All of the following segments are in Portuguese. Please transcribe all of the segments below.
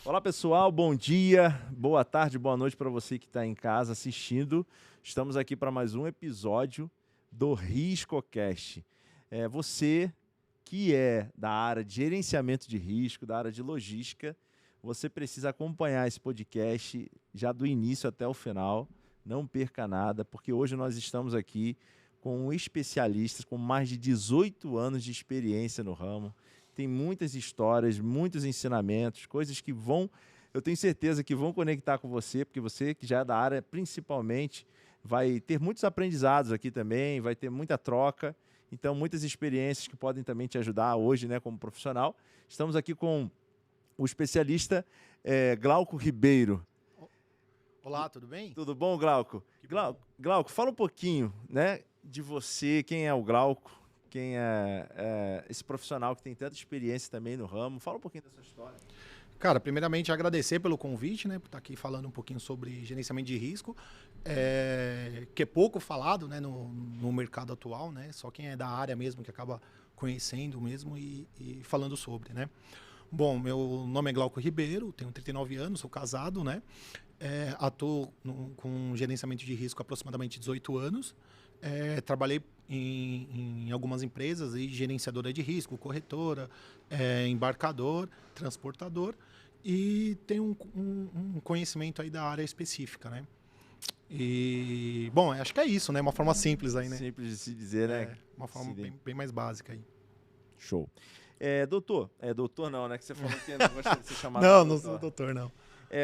Olá, pessoal. Bom dia, boa tarde, boa noite para você que está em casa assistindo. Estamos aqui para mais um episódio do RiscoCast. Você que é da área de gerenciamento de risco, da área de logística, você precisa acompanhar esse podcast já do início até o final. Não perca nada, porque hoje nós estamos aqui com especialistas com mais de 18 anos de experiência no ramo. Tem muitas histórias, muitos ensinamentos, coisas que eu tenho certeza que vão conectar com você, porque você que já é da área, principalmente, vai ter muitos aprendizados aqui também, vai ter muita troca, então muitas experiências que podem também te ajudar hoje, né, como profissional. Estamos aqui com o especialista Glauco Ribeiro. Olá, tudo bem? Tudo bom, Glauco? Glauco, fala um pouquinho, né, de você, quem é o Glauco? Quem é esse profissional que tem tanta experiência também no ramo. Fala um pouquinho dessa história. Cara, primeiramente agradecer pelo convite, né, por estar aqui falando um pouquinho sobre gerenciamento de risco, que é pouco falado, né, no mercado atual, né, só quem é da área mesmo que acaba conhecendo mesmo e falando sobre, né. Bom, meu nome é Glauco Ribeiro, tenho 39 anos, sou casado, né, atuo com gerenciamento de risco há aproximadamente 18 anos. Trabalhei em algumas empresas, gerenciadora de risco, corretora, embarcador, transportador, e tenho um conhecimento aí da área específica, né? E, bom, acho que é isso, né? Uma forma simples aí, né? Simples de se dizer, né? Uma forma bem mais básica aí. Show. Doutor não, né? Que você falou que não gosta de ser chamado Não, de não doutor. sou doutor, não.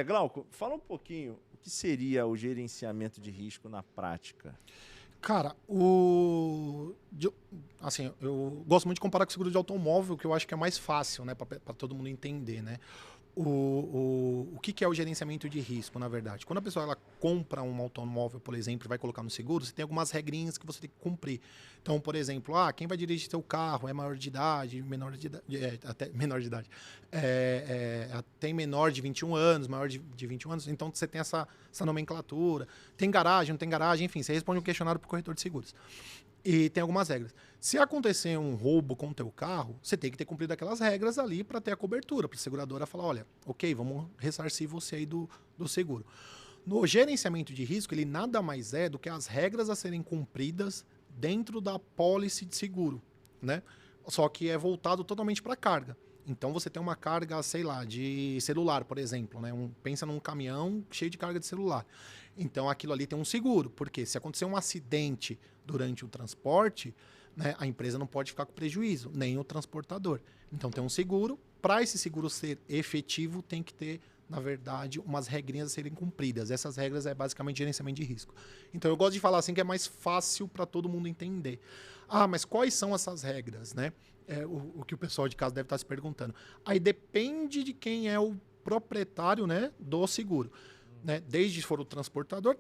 Glauco, fala um pouquinho o que seria o gerenciamento de risco na prática. Cara, assim, eu gosto muito de comparar com o seguro de automóvel, que eu acho que é mais fácil, né, para todo mundo entender, né? O que é o gerenciamento de risco, na verdade? Quando a pessoa ela compra um automóvel, por exemplo, e vai colocar no seguro, você tem algumas regrinhas que você tem que cumprir. Então, por exemplo, quem vai dirigir seu carro é maior de idade, menor de idade, até menor de idade, tem menor de 21 anos, maior de 21 anos, então você tem essa nomenclatura. Tem garagem, não tem garagem, enfim, você responde um questionário para o corretor de seguros. E tem algumas regras. Se acontecer um roubo com o teu carro, você tem que ter cumprido aquelas regras ali para ter a cobertura, para a seguradora falar, olha, ok, vamos ressarcir você aí do seguro. No gerenciamento de risco, ele nada mais é do que as regras a serem cumpridas dentro da pólice de seguro, né? Só que é voltado totalmente para a carga. Então você tem uma carga, sei lá, de celular, por exemplo, né? Pensa num caminhão cheio de carga de celular. Então aquilo ali tem um seguro, porque se acontecer um acidente durante o transporte, né, a empresa não pode ficar com prejuízo, nem o transportador. Então tem um seguro. Para esse seguro ser efetivo, tem que ter, na verdade, umas regrinhas a serem cumpridas. Essas regras é basicamente gerenciamento de risco. Então eu gosto de falar assim que é mais fácil para todo mundo entender. Mas quais são essas regras, né? O que o pessoal de casa deve estar se perguntando. Aí depende de quem é o proprietário, né, do seguro. Né? Desde se for o transportador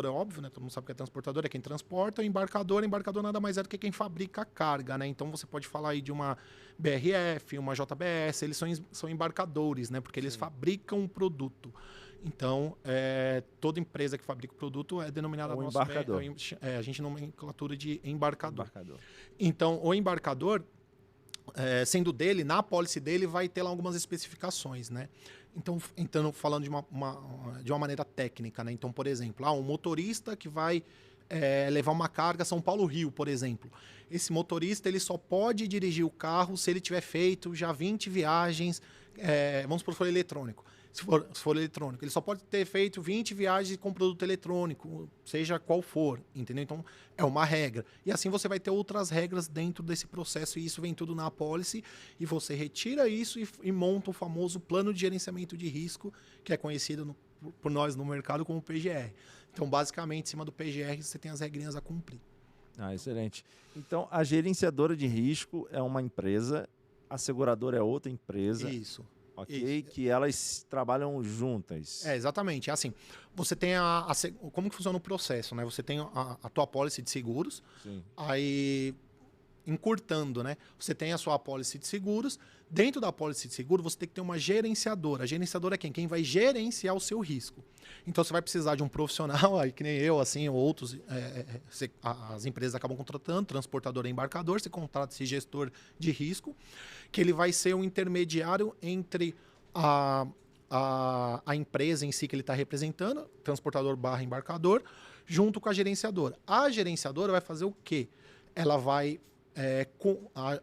é óbvio, né? Todo mundo sabe que é transportador, é quem transporta. O embarcador nada mais é do que quem fabrica a carga, né? Então você pode falar aí de uma BRF, uma JBS, eles são embarcadores, né? Porque eles fabricam o produto. Então, toda empresa que fabrica o produto é denominada um embarcador. A gente nomenclatura de embarcador. Então, o embarcador, sendo dele, na apólice dele vai ter lá algumas especificações, né? Então falando de uma maneira técnica, né? Então, por exemplo, um motorista que vai levar uma carga São Paulo-Rio, por exemplo. Esse motorista ele só pode dirigir o carro se ele tiver feito já 20 viagens, vamos supor, se for eletrônico. Se for eletrônico, ele só pode ter feito 20 viagens com produto eletrônico, seja qual for, entendeu? Então, é uma regra. E assim você vai ter outras regras dentro desse processo, e isso vem tudo na apólice, e você retira isso e monta o famoso plano de gerenciamento de risco, que é conhecido por nós no mercado como PGR. Então, basicamente, em cima do PGR, você tem as regrinhas a cumprir. Excelente. Então, a gerenciadora de risco é uma empresa, a seguradora é outra empresa. Isso. Ok? Isso. Que elas trabalham juntas. Exatamente. É assim, você tem como que funciona o processo, né? Você tem a tua apólice de seguros. Sim. Aí, encurtando, né? Você tem a sua apólice de seguros. Dentro da apólice de seguro, você tem que ter uma gerenciadora. A gerenciadora é quem? Quem vai gerenciar o seu risco. Então, você vai precisar de um profissional, aí, que nem eu, assim, ou outros. As empresas acabam contratando, transportador e embarcador. Você contrata esse gestor de risco, que ele vai ser um intermediário entre a empresa em si que ele está representando, transportador barra embarcador, junto com a gerenciadora. A gerenciadora vai fazer o quê? Ela vai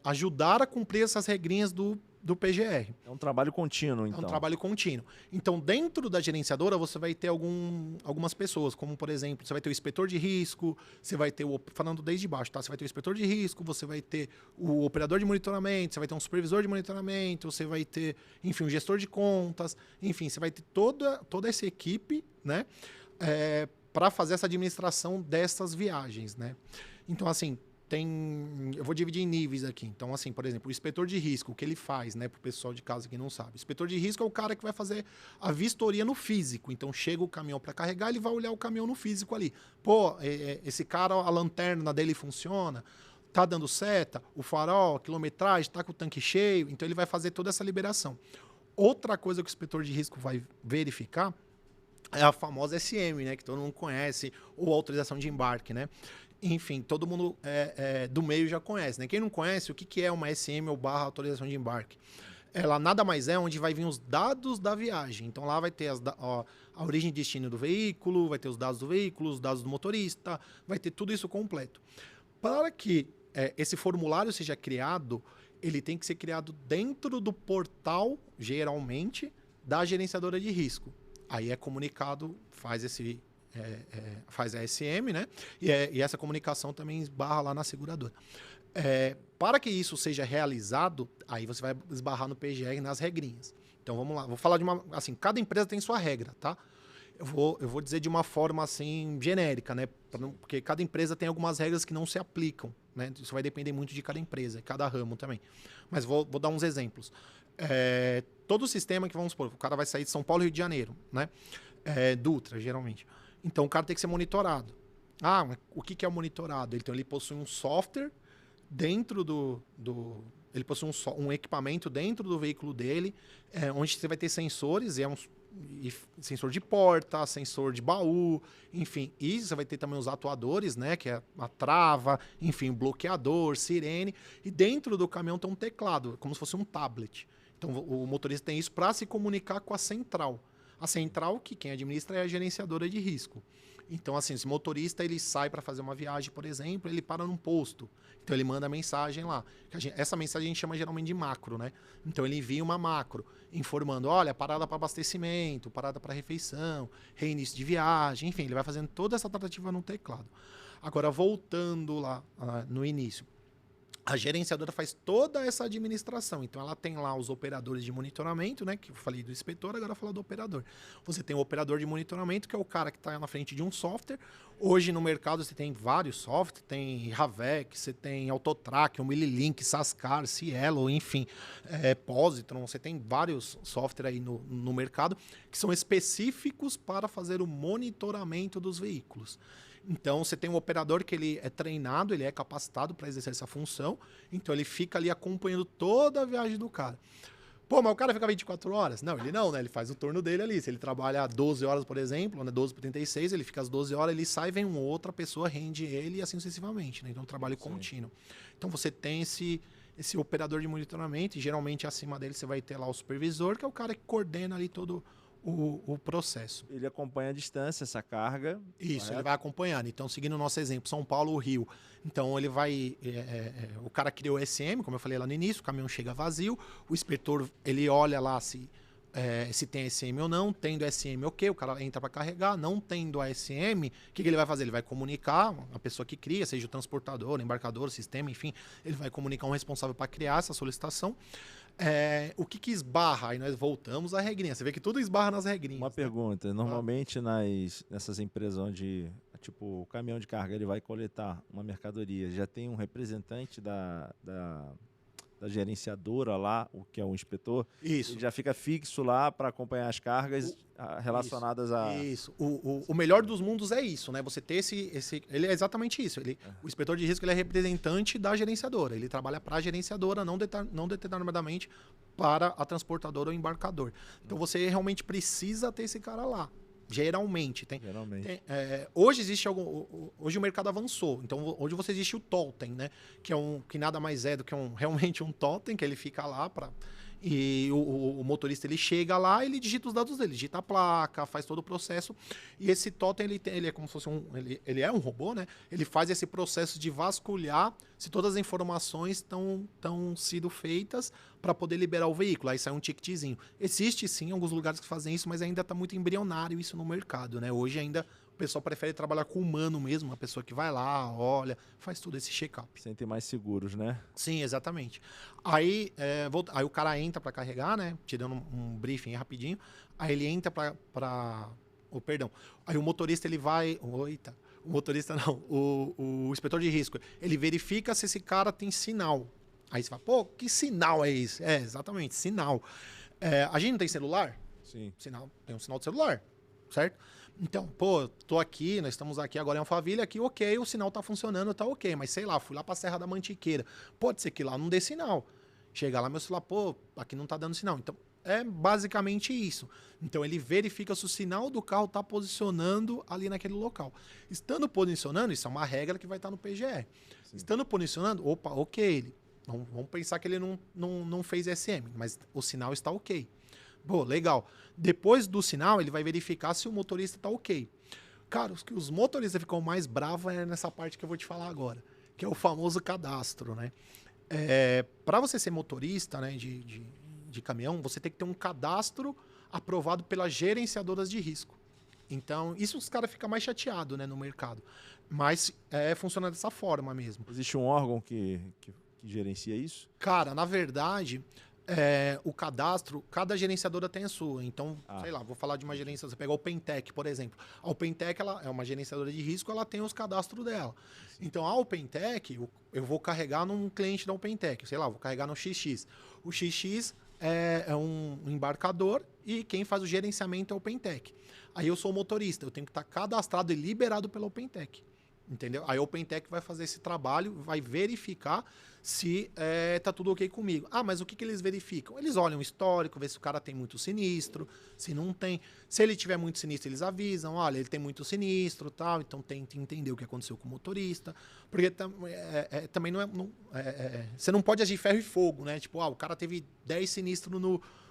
ajudar a cumprir essas regrinhas do PGR. É um trabalho contínuo, então. É um trabalho contínuo. Então, dentro da gerenciadora, você vai ter algumas pessoas, como, por exemplo, você vai ter o inspetor de risco, você vai ter falando desde baixo, tá? Você vai ter o inspetor de risco, você vai ter o operador de monitoramento, você vai ter um supervisor de monitoramento, você vai ter, enfim, um gestor de contas, enfim, você vai ter toda essa equipe, né? Para fazer essa administração dessas viagens, né? Então, assim, eu vou dividir em níveis aqui. Então, assim, por exemplo, o inspetor de risco, o que ele faz, né, para o pessoal de casa que não sabe. O inspetor de risco é o cara que vai fazer a vistoria no físico. Então, chega o caminhão para carregar, ele vai olhar o caminhão no físico ali. Pô, esse cara, a lanterna dele funciona, tá dando seta, o farol, a quilometragem, tá com o tanque cheio. Então, ele vai fazer toda essa liberação. Outra coisa que o inspetor de risco vai verificar é a famosa SM, né, que todo mundo conhece, ou autorização de embarque, né? Enfim, todo mundo do meio já conhece, né? Quem não conhece, o que é uma SM ou barra autorização de embarque? Ela nada mais é onde vai vir os dados da viagem. Então lá vai ter a origem e destino do veículo, vai ter os dados do veículo, os dados do motorista, vai ter tudo isso completo. Para que esse formulário seja criado, ele tem que ser criado dentro do portal, geralmente, da gerenciadora de risco. Aí é comunicado, faz a SM, né? E essa comunicação também esbarra lá na seguradora. Para que isso seja realizado, aí você vai esbarrar no PGR, nas regrinhas. Então vamos lá, vou falar de assim, cada empresa tem sua regra, tá? Eu vou dizer de uma forma assim genérica, né? Porque cada empresa tem algumas regras que não se aplicam, né? Isso vai depender muito de cada empresa, cada ramo também. Mas vou dar uns exemplos. Todo o sistema que, vamos supor, o cara vai sair de São Paulo e Rio de Janeiro, né? Dutra, geralmente. Então, o cara tem que ser monitorado. Mas o que é o monitorado? Então, ele possui um software dentro ele possui um equipamento dentro do veículo dele, onde você vai ter sensores, sensor de porta, sensor de baú, enfim. E você vai ter também os atuadores, né? Que é a trava, enfim, bloqueador, sirene. E dentro do caminhão tem um teclado, como se fosse um tablet. Então, o motorista tem isso para se comunicar com a central. A central, que quem administra é a gerenciadora de risco. Então, assim, esse motorista ele sai para fazer uma viagem, por exemplo, ele para num posto. Então, ele manda mensagem lá. Essa mensagem a gente chama geralmente de macro, né? Então, ele envia uma macro informando, olha, parada para abastecimento, parada para refeição, reinício de viagem, enfim, ele vai fazendo toda essa tratativa no teclado. Agora, voltando lá no início. A gerenciadora faz toda essa administração. Então, ela tem lá os operadores de monitoramento, né? Que eu falei do inspetor, agora eu falo do operador. Você tem o operador de monitoramento, que é o cara que está na frente de um software. Hoje, no mercado, você tem vários softwares. Tem Ravec, você tem Autotrack, Mililink, Sascar, Cielo, enfim, Positron. Você tem vários softwares aí no mercado que são específicos para fazer o monitoramento dos veículos. Então, você tem um operador que ele é treinado, ele é capacitado para exercer essa função. Então, ele fica ali acompanhando toda a viagem do cara. Pô, mas o cara fica 24 horas? Não, ele não, né? Ele faz o turno dele ali. Se ele trabalha 12 horas, por exemplo, né? 12 por 36, ele fica às 12 horas, ele sai, vem uma outra pessoa, rende ele e assim sucessivamente, né? Então, é um trabalho contínuo. Então, você tem esse operador de monitoramento e geralmente acima dele você vai ter lá o supervisor, que é o cara que coordena ali todo o processo. Ele acompanha a distância, essa carga. Isso, correto? ele vai acompanhando. Então, seguindo o nosso exemplo, São Paulo, Rio. Então, ele vai... o cara criou o SM, como eu falei lá no início, o caminhão chega vazio, o inspetor, ele olha lá se tem SM ou não, tendo SM, ok, o cara entra para carregar, não tendo a SM, o que ele vai fazer? Ele vai comunicar a pessoa que cria, seja o transportador, o embarcador, o sistema, enfim, ele vai comunicar um responsável para criar essa solicitação. O que esbarra? Aí nós voltamos à regrinha. Você vê que tudo esbarra nas regrinhas. Uma pergunta. Normalmente nessas empresas onde, tipo, o caminhão de carga ele vai coletar uma mercadoria, já tem um representante da gerenciadora lá, o que é o inspetor. Isso. Ele já fica fixo lá para acompanhar as cargas relacionadas a... Isso. O melhor dos mundos é isso, né? Você ter ele é exatamente isso. O inspetor de risco ele é representante da gerenciadora. Ele trabalha para a gerenciadora, não determinadamente para a transportadora ou embarcador. Então você realmente precisa ter esse cara lá. Geralmente. Hoje existe hoje o mercado avançou. Então, hoje você existe o totem, né? Que nada mais é do que realmente um totem, que ele fica lá para, E o motorista, ele chega lá, ele digita os dados dele, digita a placa, faz todo o processo. E esse totem, ele é como se fosse ele é um robô, né? Ele faz esse processo de vasculhar se todas as informações estão sido feitas para poder liberar o veículo. Aí sai um ticketzinho. Existe sim alguns lugares que fazem isso, mas ainda está muito embrionário isso no mercado, né? Hoje ainda o pessoal prefere trabalhar com o humano mesmo, uma pessoa que vai lá, olha, faz tudo esse check-up. Sentem mais seguros, né? Sim, exatamente. Aí, aí o cara entra para carregar, né? Tirando um briefing rapidinho. Aí ele entra para... Oh, perdão. Aí o motorista, ele vai... Eita. O motorista não. O inspetor de risco. Ele verifica se esse cara tem sinal. Aí você fala, pô, que sinal é esse? É, exatamente, sinal. A gente não tem celular? Sim. Tem um sinal de celular, certo? Então, pô, tô aqui, nós estamos aqui agora em Alphaville, aqui, ok, o sinal tá funcionando, tá ok, mas sei lá, fui lá pra Serra da Mantiqueira. Pode ser que lá não dê sinal. Chega lá, meu celular, pô, aqui não tá dando sinal. Então, é basicamente isso. Então, ele verifica se o sinal do carro tá posicionando ali naquele local. Estando posicionando, isso é uma regra que vai estar no PGE. Sim. Estando posicionando, opa, ok, vamos pensar que ele não fez SM, mas o sinal está ok. Pô, legal. Depois do sinal, ele vai verificar se o motorista tá ok. Cara, os motoristas ficam mais bravos nessa parte que eu vou te falar agora, que é o famoso cadastro, né? Para você ser motorista, né, de caminhão, você tem que ter um cadastro aprovado pelas gerenciadoras de risco. Então, isso os caras ficam mais chateados, né, no mercado. Mas funciona dessa forma mesmo. Existe um órgão que gerencia isso? Cara, na verdade... o cadastro, cada gerenciadora tem a sua. Então, sei lá, vou falar de uma gerência. Você pega a OpenTech, por exemplo. A OpenTech, ela é uma gerenciadora de risco, ela tem os cadastros dela. Sim. Então, a OpenTech, eu vou carregar num cliente da OpenTech. Sei lá, vou carregar no XX. O XX é um embarcador e quem faz o gerenciamento é a OpenTech. Aí eu sou o motorista, eu tenho que estar cadastrado e liberado pela OpenTech. Entendeu? Aí a OpenTech vai fazer esse trabalho, vai verificar se tá tudo ok comigo. Ah, mas o que eles verificam? Eles olham o histórico, vê se o cara tem muito sinistro, se não tem. Se ele tiver muito sinistro, eles avisam, olha, ele tem muito sinistro, tal, então tenta entender o que aconteceu com o motorista. Porque também não é... Você não pode agir ferro e fogo, né? Tipo, o cara teve 10 sinistros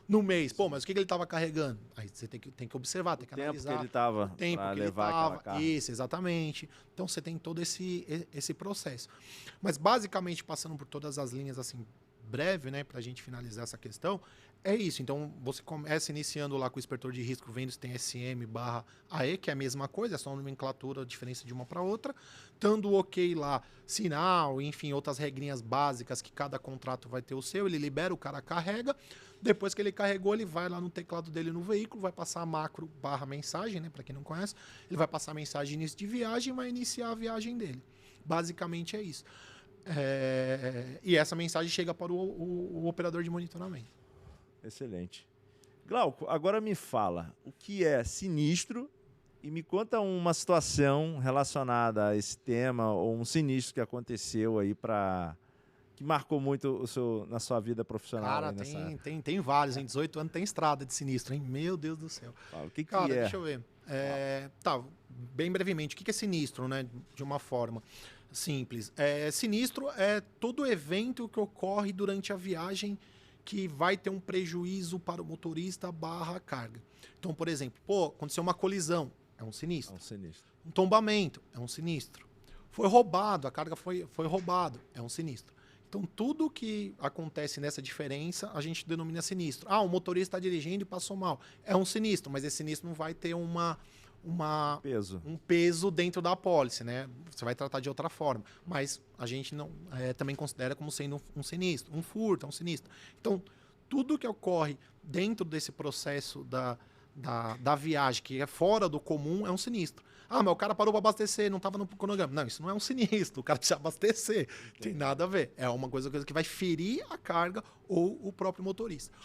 no mês. Pô, mas o que ele estava carregando? Aí você tem que observar, tem que analisar. O tempo que ele estava para levar aquela carga. Isso, exatamente. Então você tem todo esse processo. Mas basicamente, passando por todas as linhas assim, breve, né, para a gente finalizar essa questão, é isso. Então você começa iniciando lá com o inspetor de risco, vendo se tem SM/AE, que é a mesma coisa, é só uma nomenclatura, a diferença de uma para outra. Dando ok lá, sinal, enfim, outras regrinhas básicas que cada contrato vai ter o seu, ele libera, o cara carrega. Depois que ele carregou, ele vai lá no teclado dele no veículo, vai passar a macro/mensagem, né, para quem não conhece, ele vai passar a mensagem de início de viagem e vai iniciar a viagem dele. Basicamente é isso. E essa mensagem chega para o operador de monitoramento. Excelente. Glauco, agora me fala, o que é sinistro e me conta uma situação relacionada a esse tema ou um sinistro que aconteceu aí que marcou muito na sua vida profissional. Cara, tem vários, em 18 anos tem estrada de sinistro, hein? Meu Deus do céu. Fala, o que Cara, é? deixa eu ver. Tá, bem brevemente, o que é sinistro, né? De uma forma simples. Sinistro é todo evento que ocorre durante a viagem que vai ter um prejuízo para o motorista / carga. Então, por exemplo, aconteceu uma colisão, é um sinistro. É um sinistro. Um tombamento, é um sinistro. Foi roubado, a carga foi roubado, é um sinistro. Então, tudo que acontece nessa diferença, a gente denomina sinistro. O motorista está dirigindo e passou mal. É um sinistro, mas esse sinistro não vai ter um peso dentro da apólice, né? Você vai tratar de outra forma. Mas a gente não também considera como sendo um sinistro. Um furto é um sinistro. Então, tudo que ocorre dentro desse processo da viagem, que é fora do comum, é um sinistro. Mas o cara parou para abastecer, não estava no cronograma. Não, isso não é um sinistro. O cara precisa abastecer. Tem nada a ver. É uma coisa que vai ferir a carga ou o próprio motorista.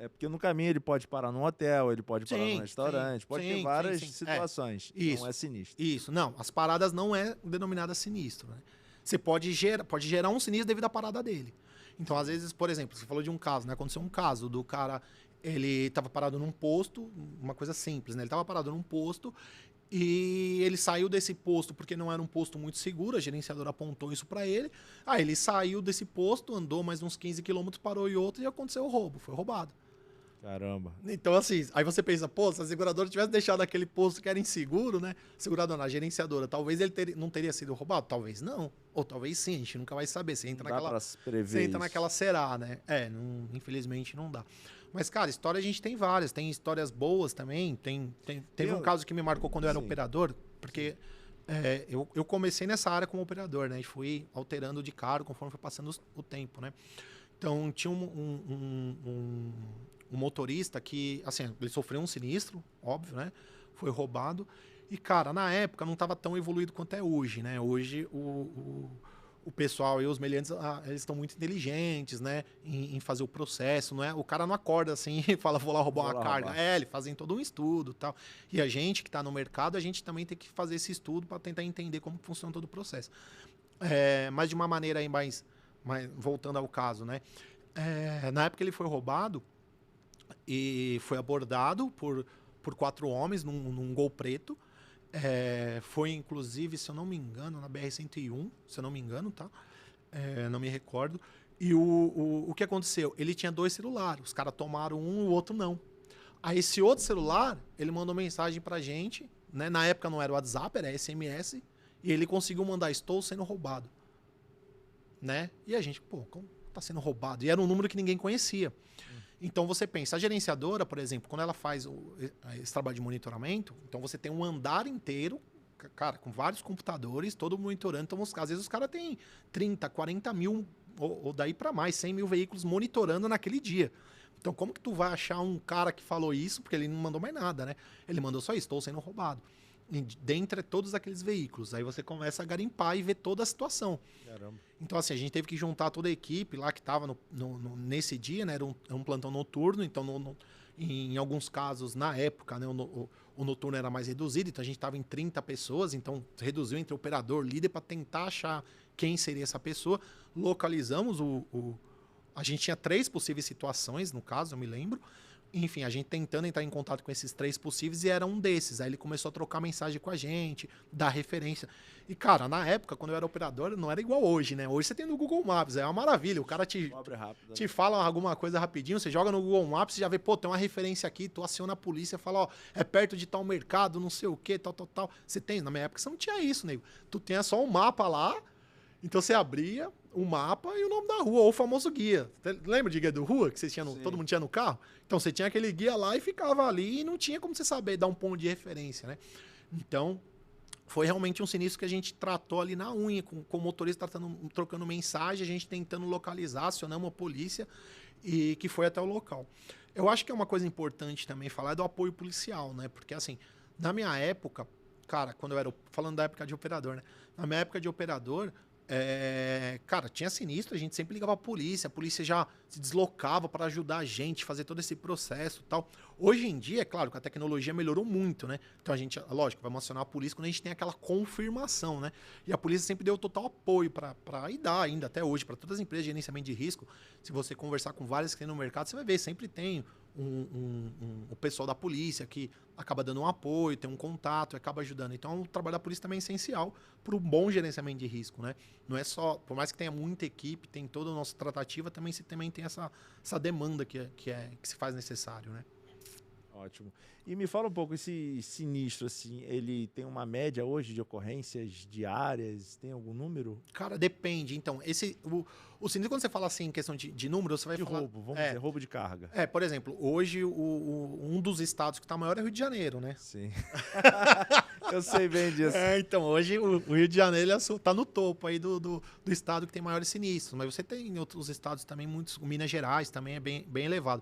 Porque no caminho ele pode parar num hotel, ele pode parar num restaurante, pode ter várias situações. Isso, não é sinistro. Isso, não. As paradas não é denominada sinistro. Né? Você pode gerar um sinistro devido à parada dele. Então, às vezes, por exemplo, você falou de um caso, né? Aconteceu um caso do cara, ele estava parado num posto, uma coisa simples, né? Ele estava parado num posto E ele saiu desse posto porque não era um posto muito seguro, a gerenciadora apontou isso para ele. Aí ele saiu desse posto, andou mais uns 15 quilômetros, parou em outro e aconteceu o roubo, foi roubado. Caramba. Então, assim, aí você pensa, pô, se a seguradora tivesse deixado aquele posto que era inseguro, né? Seguradora, a gerenciadora, talvez ele não teria sido roubado? Talvez não. Ou talvez sim, a gente nunca vai saber. Você entra naquela será, né? Infelizmente não dá. Mas, cara, história a gente tem várias. Tem histórias boas também. Teve um caso que me marcou quando eu era operador, porque eu comecei nessa área como operador, né? E fui alterando de cargo conforme foi passando o tempo, né? Então, tinha um motorista que, assim, ele sofreu um sinistro, óbvio, né? Foi roubado. E, cara, na época não estava tão evoluído quanto é hoje, né? Hoje o pessoal e os meliantes, eles estão muito inteligentes, né? Em fazer o processo, não é? O cara não acorda assim e fala, vou lá roubar uma carga. Eles fazem todo um estudo e tal. E a gente que está no mercado, a gente também tem que fazer esse estudo para tentar entender como funciona todo o processo. Mas de uma maneira aí mais voltando ao caso, né? Na época ele foi roubado e foi abordado por 4 homens num Gol preto. Foi inclusive, se eu não me engano, na BR-101, se eu não me engano, tá? Não me recordo. E o que aconteceu? Ele tinha 2 celulares, os caras tomaram um e o outro não. Aí esse outro celular, ele mandou mensagem pra gente, né? Na época não era WhatsApp, era SMS, e ele conseguiu mandar, estou sendo roubado. Né? E a gente, pô, como tá sendo roubado? E era um número que ninguém conhecia. Então você pensa, a gerenciadora, por exemplo, quando ela faz esse trabalho de monitoramento, então você tem um andar inteiro, cara, com vários computadores, todo monitorando. Então, às vezes os caras têm 30, 40 mil, ou daí para mais, 100 mil veículos monitorando naquele dia. Então, como que tu vai achar um cara que falou isso? Porque ele não mandou mais nada, né? Ele mandou só isso, estou sendo roubado. Dentre todos aqueles veículos. Aí você começa a garimpar e ver toda a situação. Caramba. Então, assim, a gente teve que juntar toda a equipe lá que estava nesse dia, né? Era um plantão noturno, então em alguns casos, na época, né, o noturno era mais reduzido, então a gente estava em 30 pessoas, então reduziu entre operador e líder para tentar achar quem seria essa pessoa. Localizamos a gente tinha 3 possíveis situações, no caso, eu me lembro. Enfim, a gente tentando entrar em contato com esses 3 possíveis e era um desses. Aí ele começou a trocar mensagem com a gente, dar referência. E, cara, na época, quando eu era operador, não era igual hoje, né? Hoje você tem no Google Maps, é uma maravilha. O cara te fala alguma coisa rapidinho, você joga no Google Maps, você já vê, pô, tem uma referência aqui, tu aciona a polícia, fala, ó, é perto de tal mercado, não sei o quê, tal. Você tem, na minha época você não tinha isso, nego. Tu tinha só um mapa lá, então você abria o mapa e o nome da rua, ou o famoso guia. Lembra de guia do rua, que todo mundo tinha no carro? Então você tinha aquele guia lá e ficava ali e não tinha como você saber dar um ponto de referência, né? Então, foi realmente um sinistro que a gente tratou ali na unha, com o motorista trocando mensagem, a gente tentando localizar, acionamos a polícia e que foi até o local. Eu acho que é uma coisa importante também falar do apoio policial, né? Porque assim, na minha época, cara, quando eu era, falando da época de operador, né? Na minha época de operador, cara, tinha sinistro, a gente sempre ligava a polícia já se deslocava para ajudar a gente, fazer todo esse processo e tal. Hoje em dia, é claro que a tecnologia melhorou muito, né? Então a gente, lógico, vai acionar a polícia quando a gente tem aquela confirmação, né? E a polícia sempre deu total apoio e dá ainda até hoje, para todas as empresas de gerenciamento de risco. Se você conversar com várias que tem no mercado, você vai ver, sempre tem o pessoal da polícia que acaba dando um apoio, tem um contato, acaba ajudando. Então, o trabalho da polícia também é essencial para um bom gerenciamento de risco, né? Não é só, por mais que tenha muita equipe, tem toda a nossa tratativa, também tem essa demanda que se faz necessário, né? Ótimo. E me fala um pouco, esse sinistro, assim, ele tem uma média hoje de ocorrências diárias? Tem algum número? Cara, depende. Então, o sinistro, quando você fala assim, em questão de número, você vai falar... roubo, vamos dizer, roubo de carga. Por exemplo, hoje um dos estados que está maior é o Rio de Janeiro, né? Sim. Eu sei bem disso. Então, hoje o Rio de Janeiro está no topo aí do estado que tem maiores sinistros. Mas você tem em outros estados também, muitos, Minas Gerais também é bem elevado.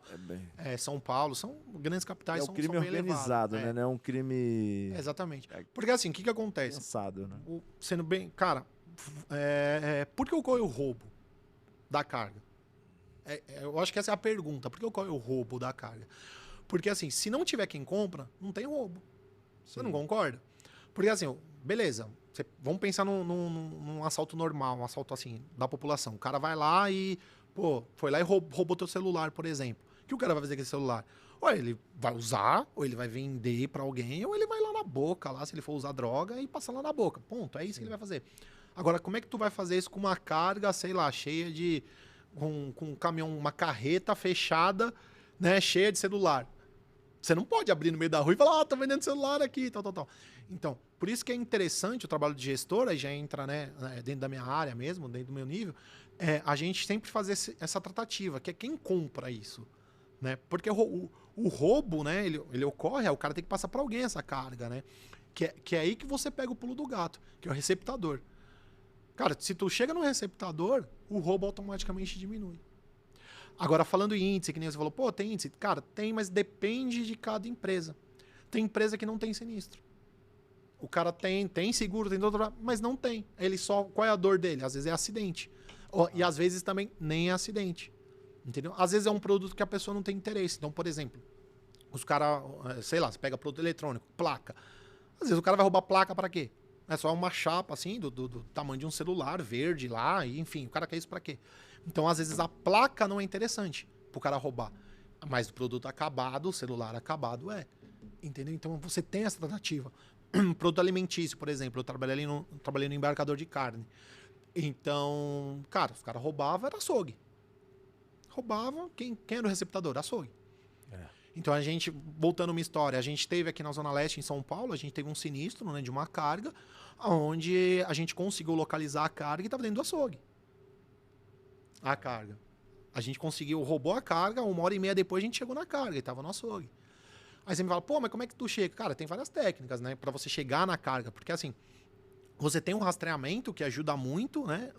São Paulo, são grandes capitais, são bem elevados. É um crime organizado, né? Não é um crime... Exatamente. Porque assim, o que acontece? Pensado, né? Sendo bem... Cara, por que ocorre o roubo da carga? Eu acho que essa é a pergunta. Por que ocorre o roubo da carga? Porque assim, se não tiver quem compra, não tem roubo. Sim. Você não concorda? Porque assim, beleza, vamos pensar num assalto normal, um assalto assim, da população. O cara vai lá e, foi lá e roubou teu celular, por exemplo. O que o cara vai fazer com esse celular? Ou ele vai usar, ou ele vai vender para alguém, ou ele vai lá na na boca lá, se ele for usar droga, e passar lá na boca. Ponto, é isso que ele vai fazer. Agora, como é que tu vai fazer isso com uma carga, sei lá, cheia de... com um caminhão, uma carreta fechada, né, cheia de celular? Você não pode abrir no meio da rua e falar, tô vendendo celular aqui, tal, tal, tal. Então, por isso que é interessante o trabalho de gestor, aí já entra, né, dentro da minha área mesmo, dentro do meu nível, a gente sempre fazer essa tratativa, que é quem compra isso, né? Porque o roubo, né, ele ocorre, o cara tem que passar para alguém essa carga, né? Que é aí que você pega o pulo do gato, que é o receptador. Cara, se tu chega no receptador, o roubo automaticamente diminui. Agora, falando em índice, que nem você falou, pô, tem índice? Cara, tem, mas depende de cada empresa. Tem empresa que não tem sinistro. O cara tem seguro, tem doutor, mas não tem. Ele só, qual é a dor dele? Às vezes é acidente. E às vezes também nem é acidente. Entendeu? Às vezes é um produto que a pessoa não tem interesse. Então, por exemplo, os caras, sei lá, você pega produto eletrônico, placa. Às vezes o cara vai roubar placa para quê? É só uma chapa, assim, do tamanho de um celular verde lá, e, enfim, o cara quer isso pra quê? Então, às vezes, a placa não é interessante pro cara roubar. Mas o produto acabado, o celular acabado é. Entendeu? Então, você tem essa tratativa. Produto alimentício, por exemplo. Eu trabalhei no embarcador de carne. Então, cara, os caras roubavam, era açougue. Roubava, quem era o receptador? Açougue. Então a gente, voltando uma história, a gente teve aqui na Zona Leste, em São Paulo, a gente teve um sinistro, né, de uma carga, onde a gente conseguiu localizar a carga e estava dentro do açougue. A carga. A gente conseguiu, roubou a carga, 1h30 depois a gente chegou na carga e estava no açougue. Aí você me fala, pô, mas como é que tu chega? Cara, tem várias técnicas, né, para você chegar na carga, porque assim, você tem um rastreamento que ajuda muito, né,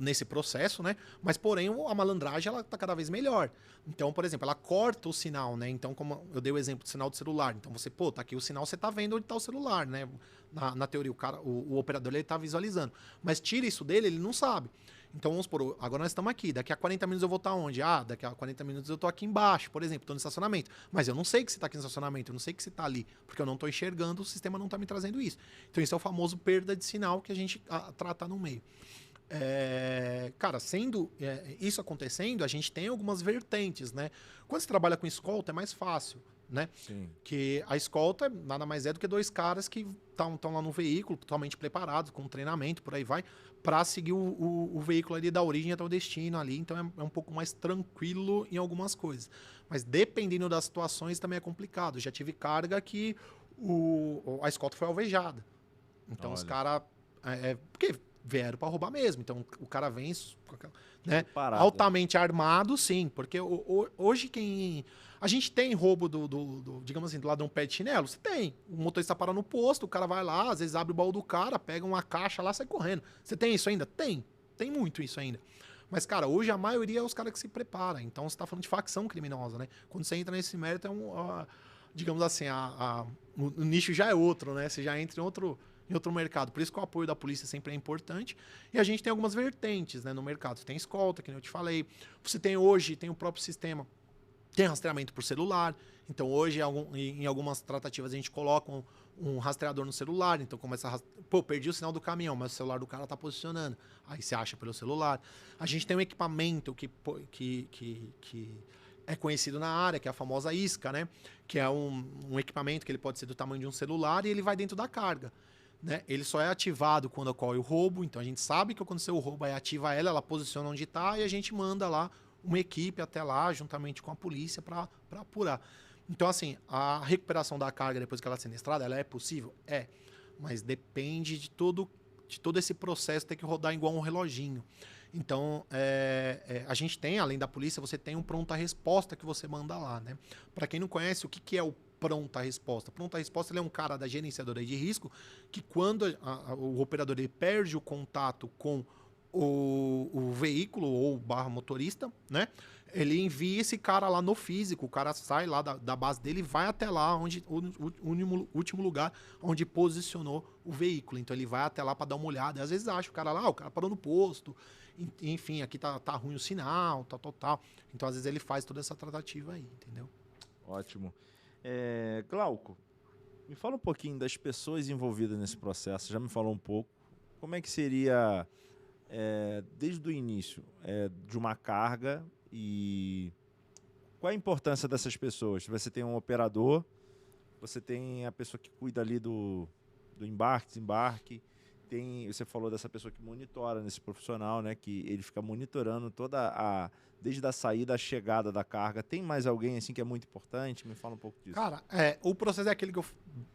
nesse processo, né? Mas, porém, a malandragem ela tá cada vez melhor. Então, por exemplo, ela corta o sinal, né? Então, como eu dei o exemplo do sinal do celular. Então, você, pô, tá aqui o sinal, você tá vendo onde tá o celular, né? Na teoria, o operador ele tá visualizando. Mas tira isso dele, ele não sabe. Então, vamos supor, agora nós estamos aqui. Daqui a 40 minutos eu vou estar onde? Ah, daqui a 40 minutos eu tô aqui embaixo, por exemplo, tô no estacionamento. Mas eu não sei que você tá aqui no estacionamento, eu não sei que você tá ali, porque eu não tô enxergando, o sistema não tá me trazendo isso. Então, isso é o famoso perda de sinal que a gente trata no meio. Cara, sendo isso acontecendo, a gente tem algumas vertentes, né? Quando você trabalha com escolta, é mais fácil, né? Sim. Que a escolta nada mais é do que dois caras que estão lá no veículo, totalmente preparados, com treinamento, por aí vai, para seguir o veículo ali da origem até o destino ali. Então é um pouco mais tranquilo em algumas coisas. Mas dependendo das situações também é complicado. Já tive carga que a escolta foi alvejada. Então os caras... porque vieram para roubar mesmo. Então o cara vem, né, altamente armado, sim. Porque hoje a gente tem roubo digamos assim, do ladrão pé de chinelo? Você tem. O motorista para no posto, o cara vai lá, às vezes abre o baú do cara, pega uma caixa lá, sai correndo. Você tem isso ainda? Tem. Tem muito isso ainda. Mas, cara, hoje a maioria é os caras que se preparam. Então você tá falando de facção criminosa, né? Quando você entra nesse mérito, digamos assim, o nicho já é outro, né? Você já entra em outro mercado. Por isso que o apoio da polícia sempre é importante. E a gente tem algumas vertentes, né, no mercado. Você tem escolta, que nem eu te falei. Você tem o próprio sistema. Tem rastreamento por celular. Então, hoje, em algumas tratativas, a gente coloca um rastreador no celular. Então, começa a pô, perdi o sinal do caminhão, mas o celular do cara está posicionando. Aí você acha pelo celular. A gente tem um equipamento que é conhecido na área, que é a famosa isca, né? Que é um equipamento que ele pode ser do tamanho de um celular e ele vai dentro da carga. Né? Ele só é ativado quando ocorre o roubo, então a gente sabe que aconteceu o roubo, aí ativa ela posiciona onde está e a gente manda lá uma equipe até lá, juntamente com a polícia, para apurar. Então, assim, a recuperação da carga depois que ela é sinistrada, ela é possível? É, mas depende de todo esse processo ter que rodar igual um reloginho. Então, a gente tem, além da polícia, você tem um pronta-resposta que você manda lá, né? Para quem não conhece, o que é o pronta-resposta? Pronta-resposta ele é um cara da gerenciadora de risco que quando o operador ele perde o contato com o veículo ou barra motorista, né? Ele envia esse cara lá no físico, o cara sai lá da base dele e vai até lá, onde o último lugar onde posicionou o veículo. Então ele vai até lá para dar uma olhada. E às vezes acha o cara lá, o cara parou no posto, enfim, aqui tá ruim o sinal, tal. Então às vezes ele faz toda essa tratativa aí, entendeu? Ótimo. Glauco, me fala um pouquinho das pessoas envolvidas nesse processo. Já me falou um pouco. Como é que seria, desde o início, de uma carga e qual a importância dessas pessoas? Você tem um operador, você tem a pessoa que cuida ali do embarque, desembarque, você falou dessa pessoa que monitora nesse profissional, né? Que ele fica monitorando desde a saída à chegada da carga. Tem mais alguém assim que é muito importante? Me fala um pouco disso. Cara, o processo é aquele que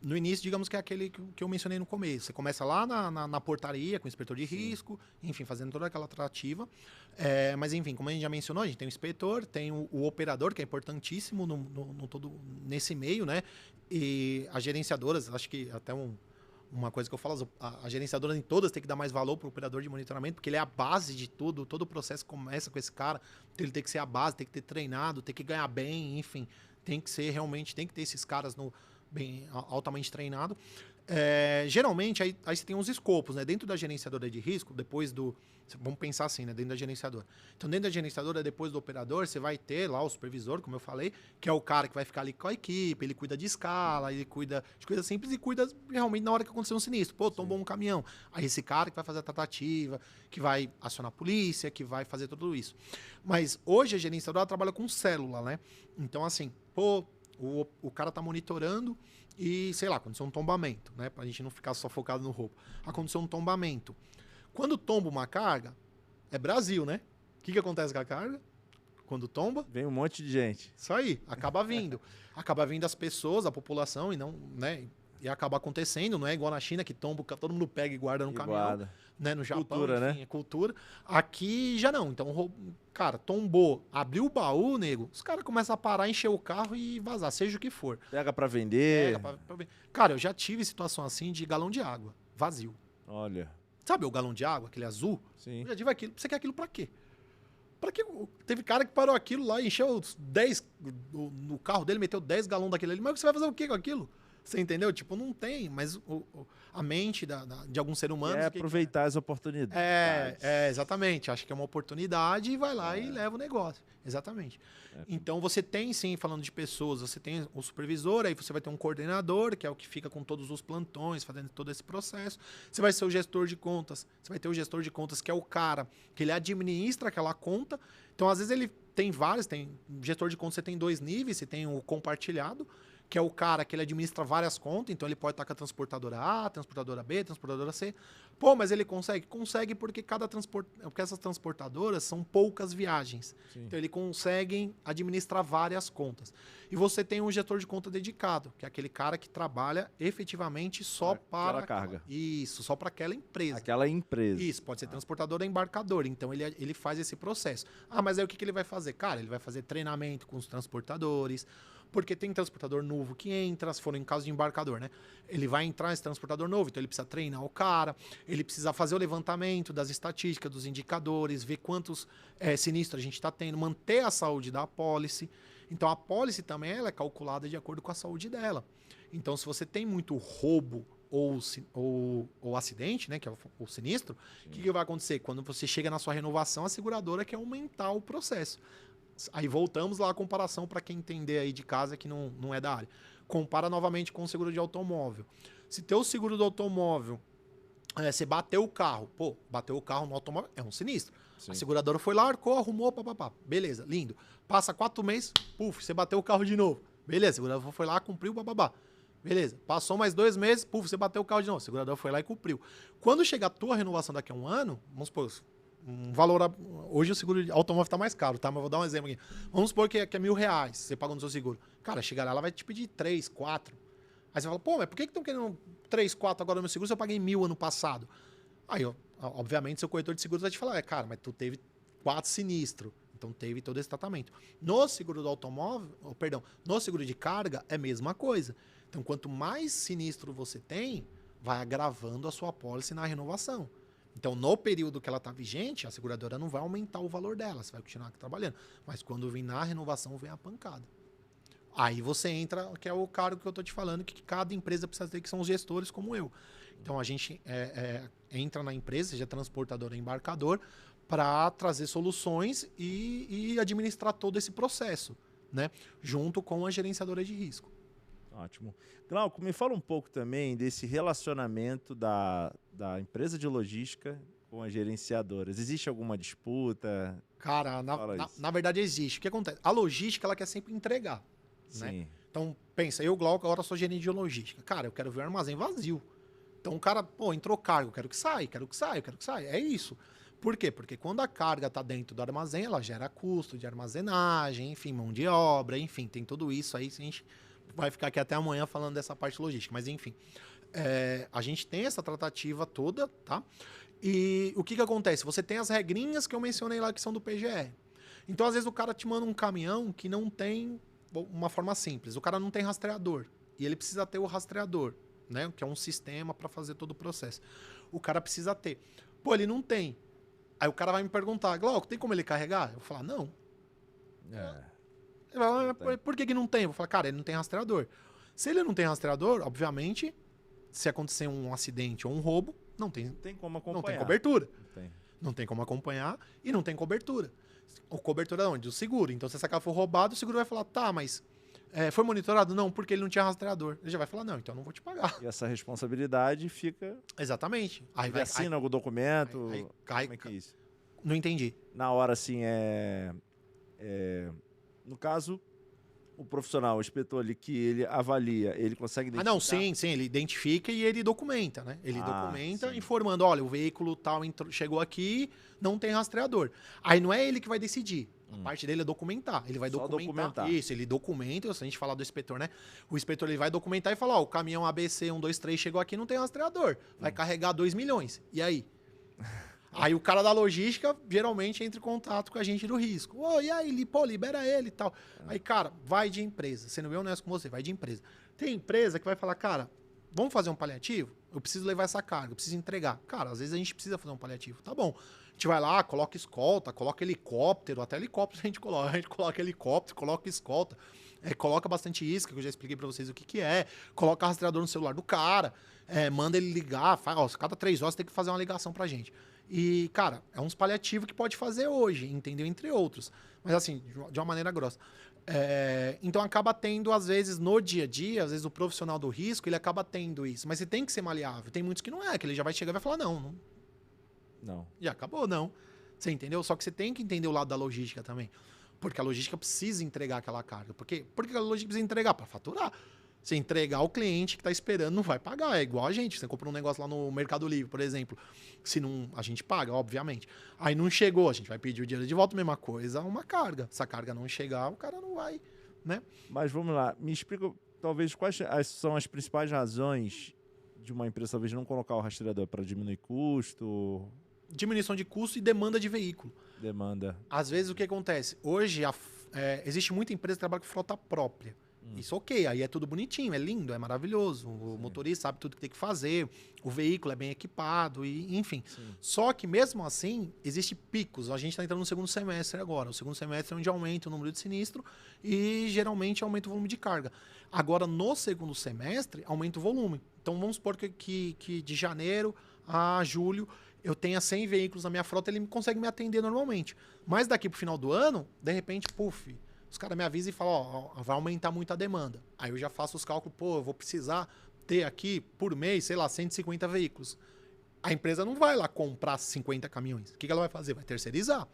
no início, digamos que é aquele que eu mencionei no começo. Você começa lá na portaria com o inspetor de risco, enfim, fazendo toda aquela tratativa. Mas, enfim, como a gente já mencionou, a gente tem o inspetor, tem o operador, que é importantíssimo nesse meio, né? E as gerenciadoras, acho que até uma coisa que eu falo, a gerenciadora em todas tem que dar mais valor para o operador de monitoramento, porque ele é a base de tudo, todo o processo começa com esse cara, então ele tem que ser a base, tem que ter treinado, tem que ganhar bem, enfim, tem que ter esses caras bem altamente treinado. Geralmente, aí você tem uns escopos, né? Dentro da gerenciadora de risco, vamos pensar assim, né? Dentro da gerenciadora. Então, dentro da gerenciadora, depois do operador, você vai ter lá o supervisor, como eu falei, que é o cara que vai ficar ali com a equipe, ele cuida de escala, ele cuida de coisas simples e cuida realmente na hora que aconteceu um sinistro. Pô, tombou um caminhão. Aí esse cara que vai fazer a tratativa, que vai acionar a polícia, que vai fazer tudo isso. Mas hoje a gerenciadora trabalha com célula, né? Então, assim, o cara tá monitorando e, sei lá, aconteceu um tombamento, né? Pra gente não ficar só focado no roubo. Aconteceu um tombamento. Quando tomba uma carga, é Brasil, né? O que acontece com a carga? Quando tomba? Vem um monte de gente. Isso aí, acaba vindo. Acaba vindo as pessoas, a população, e não, né? E acaba acontecendo, não é igual na China que tomba, todo mundo pega e guarda no caminhão. Né? No Japão, cultura, enfim, né? É cultura. Aqui já não. Então, cara, tombou, abriu o baú, nego, os caras começam a parar, encher o carro e vazar, seja o que for. Pega pra vender. Cara, eu já tive situação assim de galão de água, vazio. Olha. Sabe o galão de água, aquele azul? Sim. Eu já tive aquilo. Você quer aquilo pra quê? Pra quê? Teve cara que parou aquilo lá e encheu 10 no carro dele, meteu 10 galões daquele ali. Mas você vai fazer o quê com aquilo? Você entendeu? Tipo, não tem, mas a mente de algum ser humano... aproveitar as oportunidades. Exatamente. Acho que é uma oportunidade e vai lá e leva o negócio. Exatamente. Então, você tem, sim, falando de pessoas, você tem o supervisor, aí você vai ter um coordenador, que é o que fica com todos os plantões, fazendo todo esse processo. Você vai ser o gestor de contas. Você vai ter o gestor de contas, que é o cara que ele administra aquela conta. Então, às vezes, ele tem vários. Gestor de contas, você tem 2 níveis. Você tem o compartilhado, que é o cara que ele administra várias contas, então ele pode estar com a transportadora A, transportadora B, transportadora C. Pô, mas ele consegue? Consegue porque porque essas transportadoras são poucas viagens. Sim. Então ele consegue administrar várias contas. E você tem um gestor de conta dedicado, que é aquele cara que trabalha efetivamente só para aquela carga. Isso, só para aquela empresa. Aquela empresa. Isso, pode ser transportadora ou embarcador. Então ele faz esse processo. Ah, mas aí o que ele vai fazer? Cara, ele vai fazer treinamento com os transportadores, porque tem transportador novo que entra, se for em caso de embarcador, né? Ele vai entrar nesse transportador novo, então ele precisa treinar o cara, ele precisa fazer o levantamento das estatísticas, dos indicadores, ver quantos sinistros a gente está tendo, manter a saúde da apólice. Então a apólice também ela é calculada de acordo com a saúde dela. Então se você tem muito roubo ou acidente, né, que é o sinistro, o que vai acontecer? Quando você chega na sua renovação, a seguradora quer aumentar o processo. Aí voltamos lá a comparação para quem entender aí de casa que não é da área. Compara novamente com o seguro de automóvel. Se teu seguro do automóvel, você bateu o carro, bateu o carro no automóvel, é um sinistro. Sim. A seguradora foi lá, arcou, arrumou, papapá. Beleza, lindo. Passa 4 meses, você bateu o carro de novo. Beleza, a seguradora foi lá, cumpriu, papapá. Beleza, passou mais 2 meses, você bateu o carro de novo. A seguradora foi lá e cumpriu. Quando chegar a tua renovação daqui a 1 ano, vamos supor, um valor. Hoje o seguro de automóvel está mais caro, tá? Mas vou dar um exemplo aqui. Vamos supor que é R$1.000, você pagou no seu seguro. Cara, chegar lá, ela vai te pedir 3, 4. Aí você fala, mas por que estão querendo 3, 4 agora no meu seguro se eu paguei 1.000 ano passado? Aí, obviamente, seu corretor de seguros vai te falar, cara, mas tu teve 4 sinistros. Então teve todo esse tratamento. No seguro do automóvel, no seguro de carga, é a mesma coisa. Então, quanto mais sinistro você tem, vai agravando a sua apólice na renovação. Então, no período que ela está vigente, a seguradora não vai aumentar o valor dela, você vai continuar trabalhando. Mas quando vir na renovação, vem a pancada. Aí você entra, que é o cargo que eu estou te falando, que cada empresa precisa ter, que são os gestores como eu. Então, a gente entra na empresa, seja transportador ou embarcador, para trazer soluções e administrar todo esse processo, né? Junto com a gerenciadora de risco. Ótimo. Glauco, me fala um pouco também desse relacionamento da empresa de logística com as gerenciadoras. Existe alguma disputa? Cara, na verdade existe. O que acontece? A logística ela quer sempre entregar. Né? Então, pensa, eu, Glauco, agora sou gerente de logística. Cara, eu quero ver o armazém vazio. Então, o cara, pô, entrou carga, eu quero que saia, quero que saia, quero que saia. É isso. Por quê? Porque quando a carga está dentro do armazém, ela gera custo de armazenagem, enfim, mão de obra, enfim, tem tudo isso aí. A gente vai ficar aqui até amanhã falando dessa parte logística, mas enfim. A gente tem essa tratativa toda, tá? E o que acontece? Você tem as regrinhas que eu mencionei lá que são do PGR. Então, às vezes, o cara te manda um caminhão que não tem uma forma simples. O cara não tem rastreador. E ele precisa ter o rastreador, né? Que é um sistema para fazer todo o processo. O cara precisa ter. Pô, ele não tem. Aí o cara vai me perguntar, Glauco, tem como ele carregar? Eu vou falar, não. Ele vai, por que não tem? Eu vou falar, cara, ele não tem rastreador. Se ele não tem rastreador, obviamente, se acontecer um acidente ou um roubo, não tem como acompanhar. Não tem cobertura. Não tem como acompanhar e não tem cobertura. O cobertura é onde? O seguro. Então, se essa carro for roubado, o seguro vai falar, tá, mas foi monitorado? Não, porque ele não tinha rastreador. Ele já vai falar, não, então eu não vou te pagar. E essa responsabilidade fica... Exatamente. Aí vai assina algum documento. Cai, como é que é isso? Não entendi. Na hora, assim, no caso, o profissional, o inspetor ali que ele avalia, ele consegue identificar? Não, sim, ele identifica e ele documenta, né? Ele documenta sim. informando, olha, o veículo tal chegou aqui, não tem rastreador. Aí não é ele que vai decidir. A parte dele é documentar. Ele vai documentar. Isso, ele documenta. Se a gente falar do inspetor, né? O inspetor ele vai documentar e falar, ó, o caminhão ABC 123 chegou aqui, não tem rastreador. Vai carregar 2 milhões. E aí? Aí o cara da logística geralmente entra em contato com a gente do risco. E aí, pô, libera ele e tal. Aí, cara, vai de empresa. Sendo bem honesto com você, vai de empresa. Tem empresa que vai falar, cara, vamos fazer um paliativo? Eu preciso levar essa carga, eu preciso entregar. Cara, às vezes a gente precisa fazer um paliativo. Tá bom. A gente vai lá, coloca escolta, coloca helicóptero, até helicóptero a gente coloca helicóptero, coloca escolta, coloca bastante isca, que eu já expliquei pra vocês o que é, coloca rastreador no celular do cara, manda ele ligar, cada 3 horas tem que fazer uma ligação pra gente. E, cara, é uns paliativos que pode fazer hoje, entendeu? Entre outros. Mas, assim, de uma maneira grossa. Então, acaba tendo, às vezes, no dia a dia, às vezes o profissional do risco, ele acaba tendo isso. Mas você tem que ser maleável. Tem muitos que não que ele já vai chegar e vai falar, não. Já acabou, não. Você entendeu? Só que você tem que entender o lado da logística também. Porque a logística precisa entregar aquela carga. Por que a logística precisa entregar? Para faturar. Se entregar, o cliente que está esperando não vai pagar. É igual a gente. Você comprou um negócio lá no Mercado Livre, por exemplo. Se não, a gente paga, obviamente. Aí não chegou, a gente vai pedir o dinheiro de volta, mesma coisa, uma carga. Se a carga não chegar, o cara não vai, né? Mas vamos lá, me explica, talvez, quais são as principais razões de uma empresa, talvez, não colocar o rastreador para diminuir custo? Diminuição de custo e demanda de veículo. Demanda. Às vezes, o que acontece? Hoje, existe muita empresa que trabalha com frota própria. Isso ok, aí é tudo bonitinho, é lindo, é maravilhoso. O motorista sabe tudo que tem que fazer, o veículo é bem equipado, e enfim. Sim. Só que mesmo assim, existe picos. A gente está entrando no segundo semestre agora. O segundo semestre é onde aumenta o número de sinistro e geralmente aumenta o volume de carga. Agora, no segundo semestre, aumenta o volume. Então vamos supor que de janeiro a julho eu tenha 100 veículos na minha frota, ele consegue me atender normalmente. Mas daqui para o final do ano, de repente, os caras me avisam e falam, vai aumentar muito a demanda. Aí eu já faço os cálculos, eu vou precisar ter aqui, por mês, sei lá, 150 veículos. A empresa não vai lá comprar 50 caminhões. O que ela vai fazer? Vai terceirizar.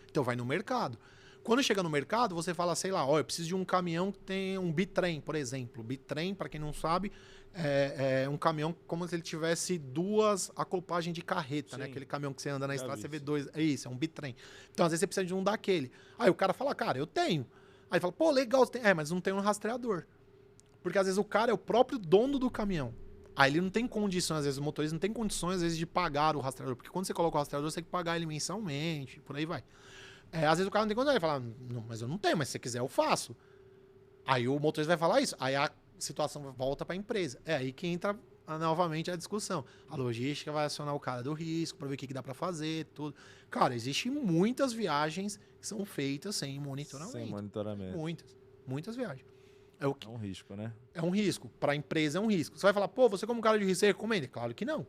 Então vai no mercado. Quando chega no mercado, você fala, sei lá, eu preciso de um caminhão que tem um bitrem, por exemplo. Bitrem, para quem não sabe, é um caminhão como se ele tivesse 2 acoplagens de carreta, né? Aquele caminhão que você anda na estrada, você vê 2. É isso, é um bitrem. Então, às vezes, você precisa de um daquele. Aí o cara fala, cara, eu tenho. Aí fala, legal, você tem. Mas não tem um rastreador. Porque às vezes o cara é o próprio dono do caminhão. Aí ele não tem condições, às vezes o motorista não tem condições, às vezes, de pagar o rastreador. Porque quando você coloca o rastreador, você tem que pagar ele mensalmente, por aí vai. Às vezes o cara não tem condições, ele fala, não, mas eu não tenho, mas se você quiser eu faço. Aí o motorista vai falar isso. Aí a situação volta para a empresa. É aí que entra novamente a discussão. A logística vai acionar o cara do risco para ver o que dá para fazer, tudo. Cara, existem muitas viagens que são feitas sem monitoramento. Sem monitoramento. Muitas viagens. É um risco, né? É um risco. Para a empresa é um risco. Você vai falar, você como cara de risco, você recomenda? Claro que não.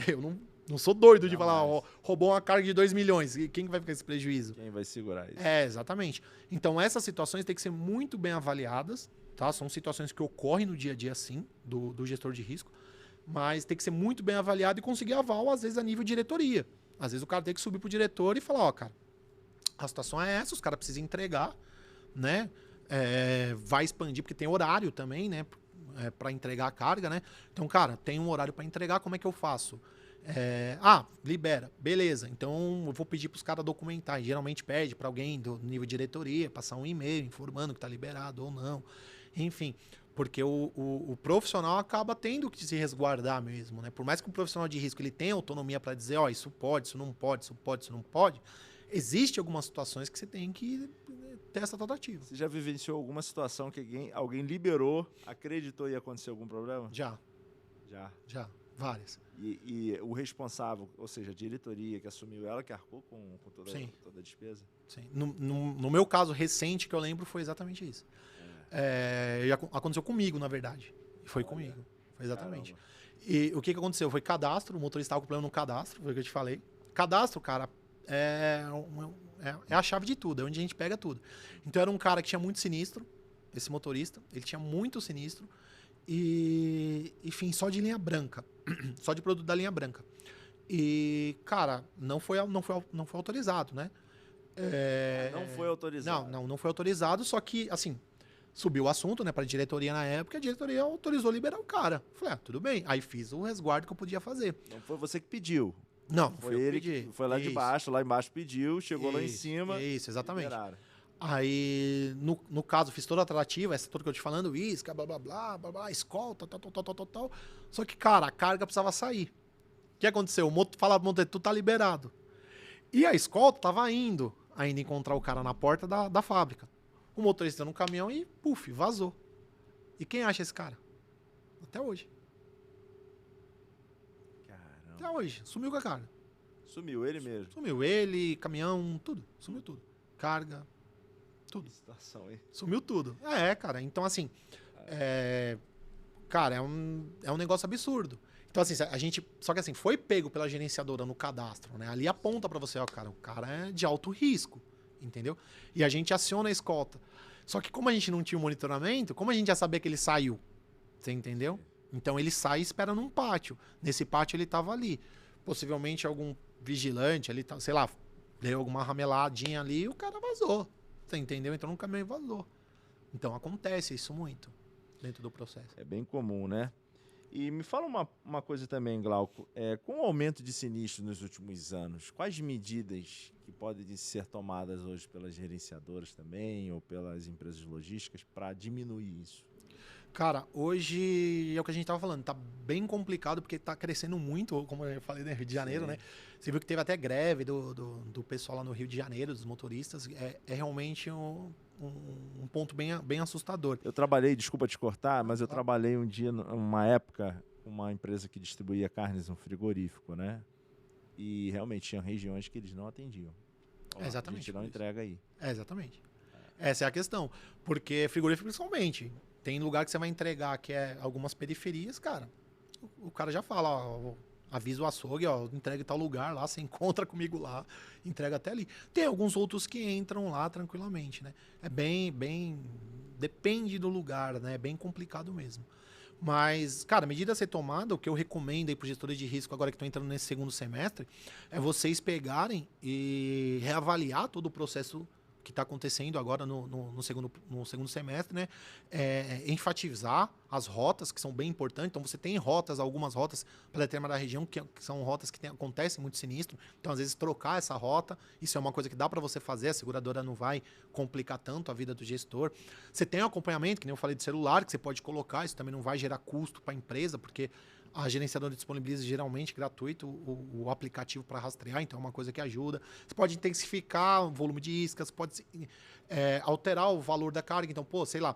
Eu não sou doido de falar, roubou uma carga de 2 milhões. E quem vai ficar esse prejuízo? Quem vai segurar isso? Exatamente. Então, essas situações têm que ser muito bem avaliadas, tá? São situações que ocorrem no dia a dia, sim, do gestor de risco. Mas tem que ser muito bem avaliado e conseguir aval, às vezes, a nível de diretoria. Às vezes o cara tem que subir pro diretor e falar, cara, a situação é essa, os caras precisam entregar, né? vai expandir, porque tem horário também, né? Para entregar a carga, né? Então, cara, tem um horário para entregar, como é que eu faço? Libera, beleza. Então eu vou pedir para os caras documentar. E geralmente pede para alguém do nível de diretoria passar um e-mail informando que está liberado ou não. Enfim, porque o profissional acaba tendo que se resguardar mesmo, né? Por mais que o profissional de risco ele tenha autonomia para dizer, isso pode, isso não pode, isso pode, isso não pode, existe algumas situações que você tem que ter essa tratativa. Você já vivenciou alguma situação que alguém liberou, acreditou ia acontecer algum problema? Já, várias. E o responsável, ou seja, a diretoria que assumiu, ela que arcou com toda a despesa? Sim. No meu caso recente que eu lembro foi exatamente isso. Aconteceu comigo, na verdade. Foi comigo. Foi exatamente. Caramba. E o que aconteceu? Foi cadastro, o motorista estava com problema no cadastro, foi o que eu te falei. Cadastro, cara, é a chave de tudo, é onde a gente pega tudo. Então era um cara que tinha muito sinistro, esse motorista, ele tinha muito sinistro, e, enfim, só de linha branca, só de produto da linha branca. E, cara, não foi autorizado, né? Não foi autorizado? Não foi autorizado, só que, assim, subiu o assunto, né, pra diretoria na época, e a diretoria autorizou liberar o cara. Falei, tudo bem. Aí fiz o resguardo que eu podia fazer. Não foi você que pediu? Não, foi ele que foi lá de baixo, lá embaixo pediu, chegou lá em cima. Isso, exatamente. Liberaram. Aí, no caso, fiz toda a tratativa, essa toda que eu te falando, isca, blá, blá, blá, escolta, tal. Só que, cara, a carga precisava sair. O que aconteceu? Fala pro motorista, tu tá liberado. E a escolta tava indo ainda encontrar o cara na porta da fábrica. O motorista no caminhão e, puf, vazou. E quem acha esse cara? Até hoje. Caramba. Até hoje. Sumiu com a carga. Sumiu ele mesmo? Sumiu ele, caminhão, tudo. Sumiu tudo. Carga, tudo. Que situação, hein? Sumiu tudo. Cara. Então, assim, cara, é um negócio absurdo. Então, assim, a gente... Só que, assim, foi pego pela gerenciadora no cadastro, né? Ali aponta pra você, cara, o cara é de alto risco, entendeu? E a gente aciona a escolta. Só que como a gente não tinha o monitoramento, como a gente já sabia que ele saiu? Você entendeu? Então, ele sai e espera num pátio. Nesse pátio, ele tava ali. Possivelmente, algum vigilante ali, sei lá, deu alguma rameladinha ali e o cara vazou. Você entendeu? Então, no caminhão vazou. Então, acontece isso muito dentro do processo. É bem comum, né? E me fala uma coisa também, Glauco. Com o aumento de sinistros nos últimos anos, quais medidas que podem ser tomadas hoje pelas gerenciadoras também ou pelas empresas logísticas para diminuir isso? Cara, hoje é o que a gente estava falando, tá bem complicado porque tá crescendo muito, como eu falei, no Rio de Janeiro, né? Você viu que teve até greve do pessoal lá no Rio de Janeiro, dos motoristas. É realmente um ponto bem assustador. Eu trabalhei, desculpa te cortar, mas eu trabalhei um dia, uma época, com uma empresa que distribuía carnes no frigorífico, né? E realmente tinham regiões que eles não atendiam. Exatamente. A gente não entrega aí. Exatamente. Essa é a questão. Porque frigorífico, principalmente, tem lugar que você vai entregar que é algumas periferias, cara. O cara já fala, ó, avisa o açougue, ó, entrega em tal lugar lá, você encontra comigo lá, entrega até ali. Tem alguns outros que entram lá tranquilamente, né? É depende do lugar, né? É bem complicado mesmo. Mas, cara, a medida a ser tomada, o que eu recomendo aí para os gestores de risco agora que estão entrando nesse segundo semestre, é vocês pegarem e reavaliar todo o processo que está acontecendo agora no segundo semestre, né? Enfatizar as rotas, que são bem importantes. Então, você tem algumas rotas para determinada região, que são rotas que acontecem muito sinistro. Então, às vezes, trocar essa rota, isso é uma coisa que dá para você fazer, a seguradora não vai complicar tanto a vida do gestor. Você tem um acompanhamento, que nem eu falei, de celular, que você pode colocar, isso também não vai gerar custo para a empresa, porque a gerenciadora disponibiliza geralmente gratuito o aplicativo para rastrear, então é uma coisa que ajuda. Você pode intensificar o volume de iscas, pode alterar o valor da carga. Então, sei lá,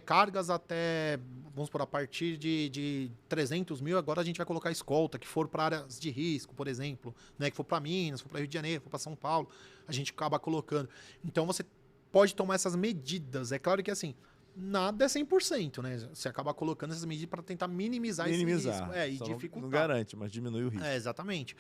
cargas até, vamos por a partir de 300 mil, agora a gente vai colocar escolta, que for para áreas de risco, por exemplo, né, que for para Minas, for para Rio de Janeiro, for para São Paulo, a gente acaba colocando. Então, você pode tomar essas medidas. É claro que, assim, nada é 100%, né? Você acaba colocando essas medidas para tentar minimizar esse risco. E dificultar. Não garante, mas diminui o risco. Exatamente.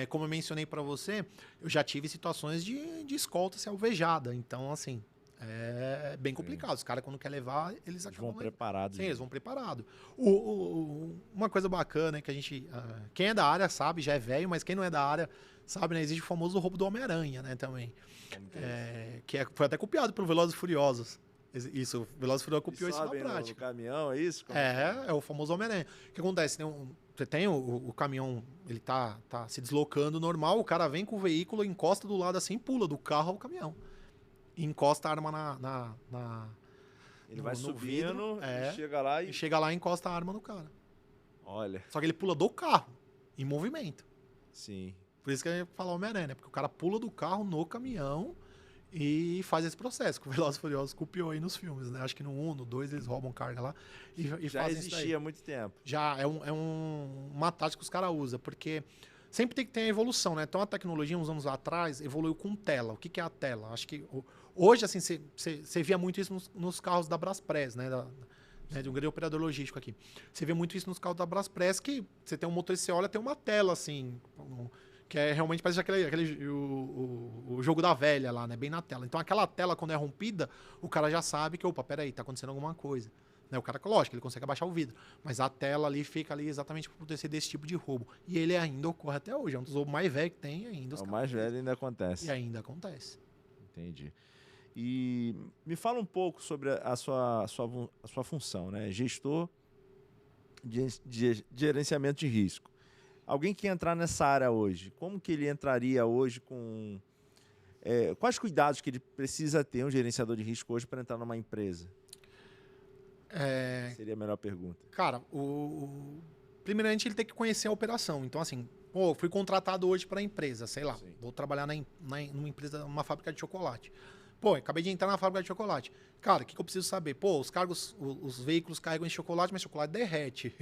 Como eu mencionei para você, eu já tive situações de escolta ser alvejada. Então, assim, É bem complicado. Os caras, quando quer levar, eles acabam... Vão preparados. Sim, eles vão preparados. Uma coisa bacana é que a gente... quem é da área sabe, já é velho, mas quem não é da área sabe, né? Existe o famoso roubo do Homem-Aranha, né? Também. Foi até copiado pelo Velozes e Furiosos. Isso, Velozes e Furiosos copiou isso na prática. No caminhão, é isso? É o famoso Homem-Aranha. O que acontece? Você tem o caminhão, ele tá se deslocando normal, o cara vem com o veículo, encosta do lado assim, pula do carro ao caminhão. E encosta a arma ele vai subindo vidro, e chega lá e chega lá e encosta a arma no cara. Olha. Só que ele pula do carro, em movimento. Sim. Por isso que a gente fala Homem-Aranha, né? Porque o cara pula do carro no caminhão e faz esse processo, que o Velozes e Furiosos copiou aí nos filmes, né? Acho que no 1, no 2 eles roubam carga lá e já fazem existia há muito tempo. Já, uma tática que os caras usam, porque sempre tem que ter a evolução, né? Então a tecnologia, uns anos atrás, evoluiu com tela. O que é a tela? Acho que hoje, assim, você via muito isso nos carros da Braspress, né? De um grande operador logístico aqui. Você vê muito isso nos carros da Braspress, que você tem um motor e você olha, tem uma tela, assim... que é realmente parece o jogo da velha lá, né? Bem na tela. Então aquela tela, quando é rompida, o cara já sabe que, opa, peraí, tá acontecendo alguma coisa. Né? O cara, lógico, ele consegue abaixar o vidro. Mas a tela ali fica ali exatamente para proteger desse tipo de roubo. E ele ainda ocorre até hoje. É um dos roubos mais velhos que tem ainda. O mais velho ainda acontece. E ainda acontece. Entendi. E me fala um pouco sobre a sua função, né? Gestor de gerenciamento de risco. Alguém que entrar nessa área hoje, como que ele entraria hoje com... quais cuidados que ele precisa ter, um gerenciador de risco hoje, para entrar numa empresa? Seria a melhor pergunta. Cara, primeiramente ele tem que conhecer a operação. Então, assim, fui contratado hoje para a empresa, sei lá, vou trabalhar numa empresa, numa fábrica de chocolate. Acabei de entrar na fábrica de chocolate. Cara, o que eu preciso saber? Os veículos carregam esse chocolate, mas o chocolate derrete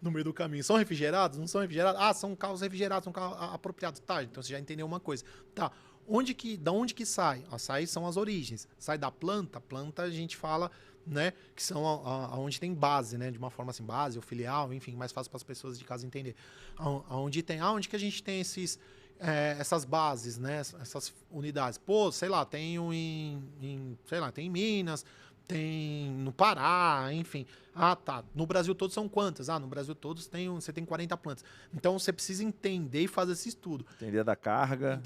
no meio do caminho. São refrigerados? Não são refrigerados? Ah, são carros refrigerados, são carros apropriados. Tá, então você já entendeu uma coisa. Tá, da onde que sai? Sai são as origens. Sai da planta? Planta a gente fala, né, que são onde tem base, né, de uma forma assim, base ou filial, enfim, mais fácil para as pessoas de casa entender. Onde que a gente tem essas bases, né? Essas unidades. Sei lá, tem tem em Minas, tem no Pará, enfim. Ah, tá. No Brasil todo são quantas? No Brasil todos você tem 40 plantas. Então você precisa entender e fazer esse estudo. Entender da carga,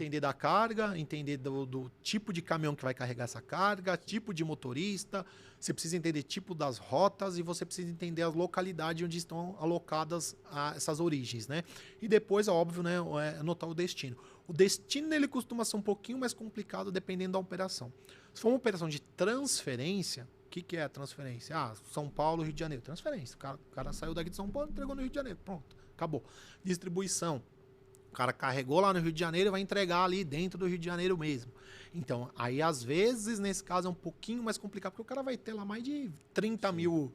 entender do tipo de caminhão que vai carregar essa carga, tipo de motorista. Você precisa entender tipo das rotas e você precisa entender as localidades onde estão alocadas essas origens, né? E depois, óbvio, né, anotar o destino. O destino ele costuma ser um pouquinho mais complicado dependendo da operação. Se for uma operação de transferência, o que é a transferência? São Paulo, Rio de Janeiro. Transferência. O cara saiu daqui de São Paulo e entregou no Rio de Janeiro. Pronto, acabou. Distribuição. O cara carregou lá no Rio de Janeiro e vai entregar ali dentro do Rio de Janeiro mesmo. Então, aí às vezes, nesse caso, é um pouquinho mais complicado, porque o cara vai ter lá mais de 30 mil